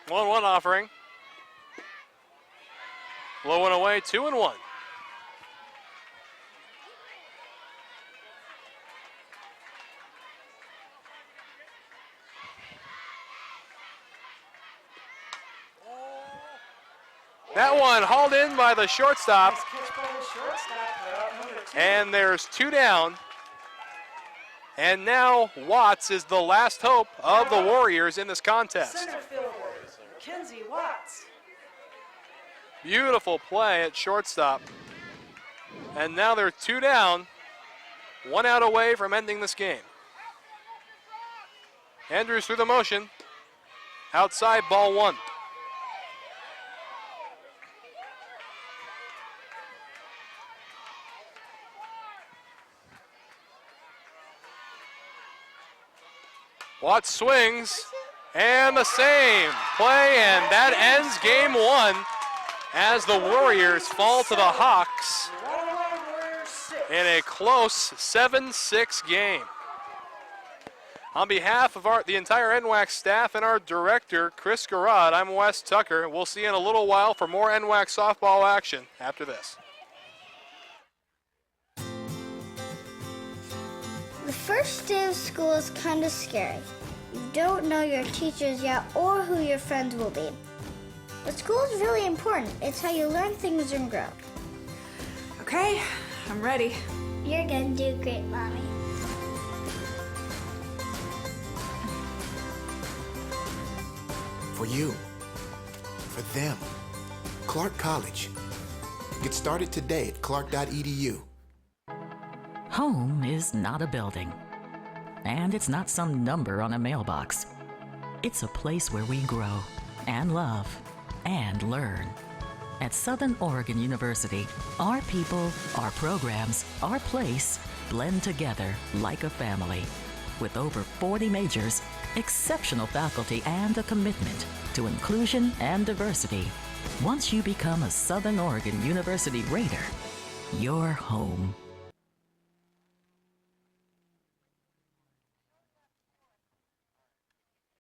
One offering. Low and away, 2-1. That one hauled in by the shortstop. Nice catch by the shortstop. And there's 2 down. And now Watts is the last hope of the Warriors in this contest. Center fielder, Mackenzie Watts. Beautiful play at shortstop. And now they're 2 down, 1 out away from ending this game. Andrews through the motion. Outside, ball 1. Watts swings, and the same play, and that ends game 1 as the Warriors fall to the Hawks in a close 7-6 game. On behalf of the entire NWAC staff and our director, Chris Garrod, I'm Wes Tucker. We'll see you in a little while for more NWAC softball action after this. The first day of school is kind of scary. You don't know your teachers yet or who your friends will be. But school is really important. It's how you learn things and grow. Okay, I'm ready. You're gonna do great, Mommy. For you, for them, Clark College. Get started today at clark.edu. Home is not a building, and it's not some number on a mailbox. It's a place where we grow and love and learn. At Southern Oregon University, our people, our programs, our place blend together like a family. With over 40 majors, exceptional faculty, and a commitment to inclusion and diversity, once you become a Southern Oregon University Raider, you're home.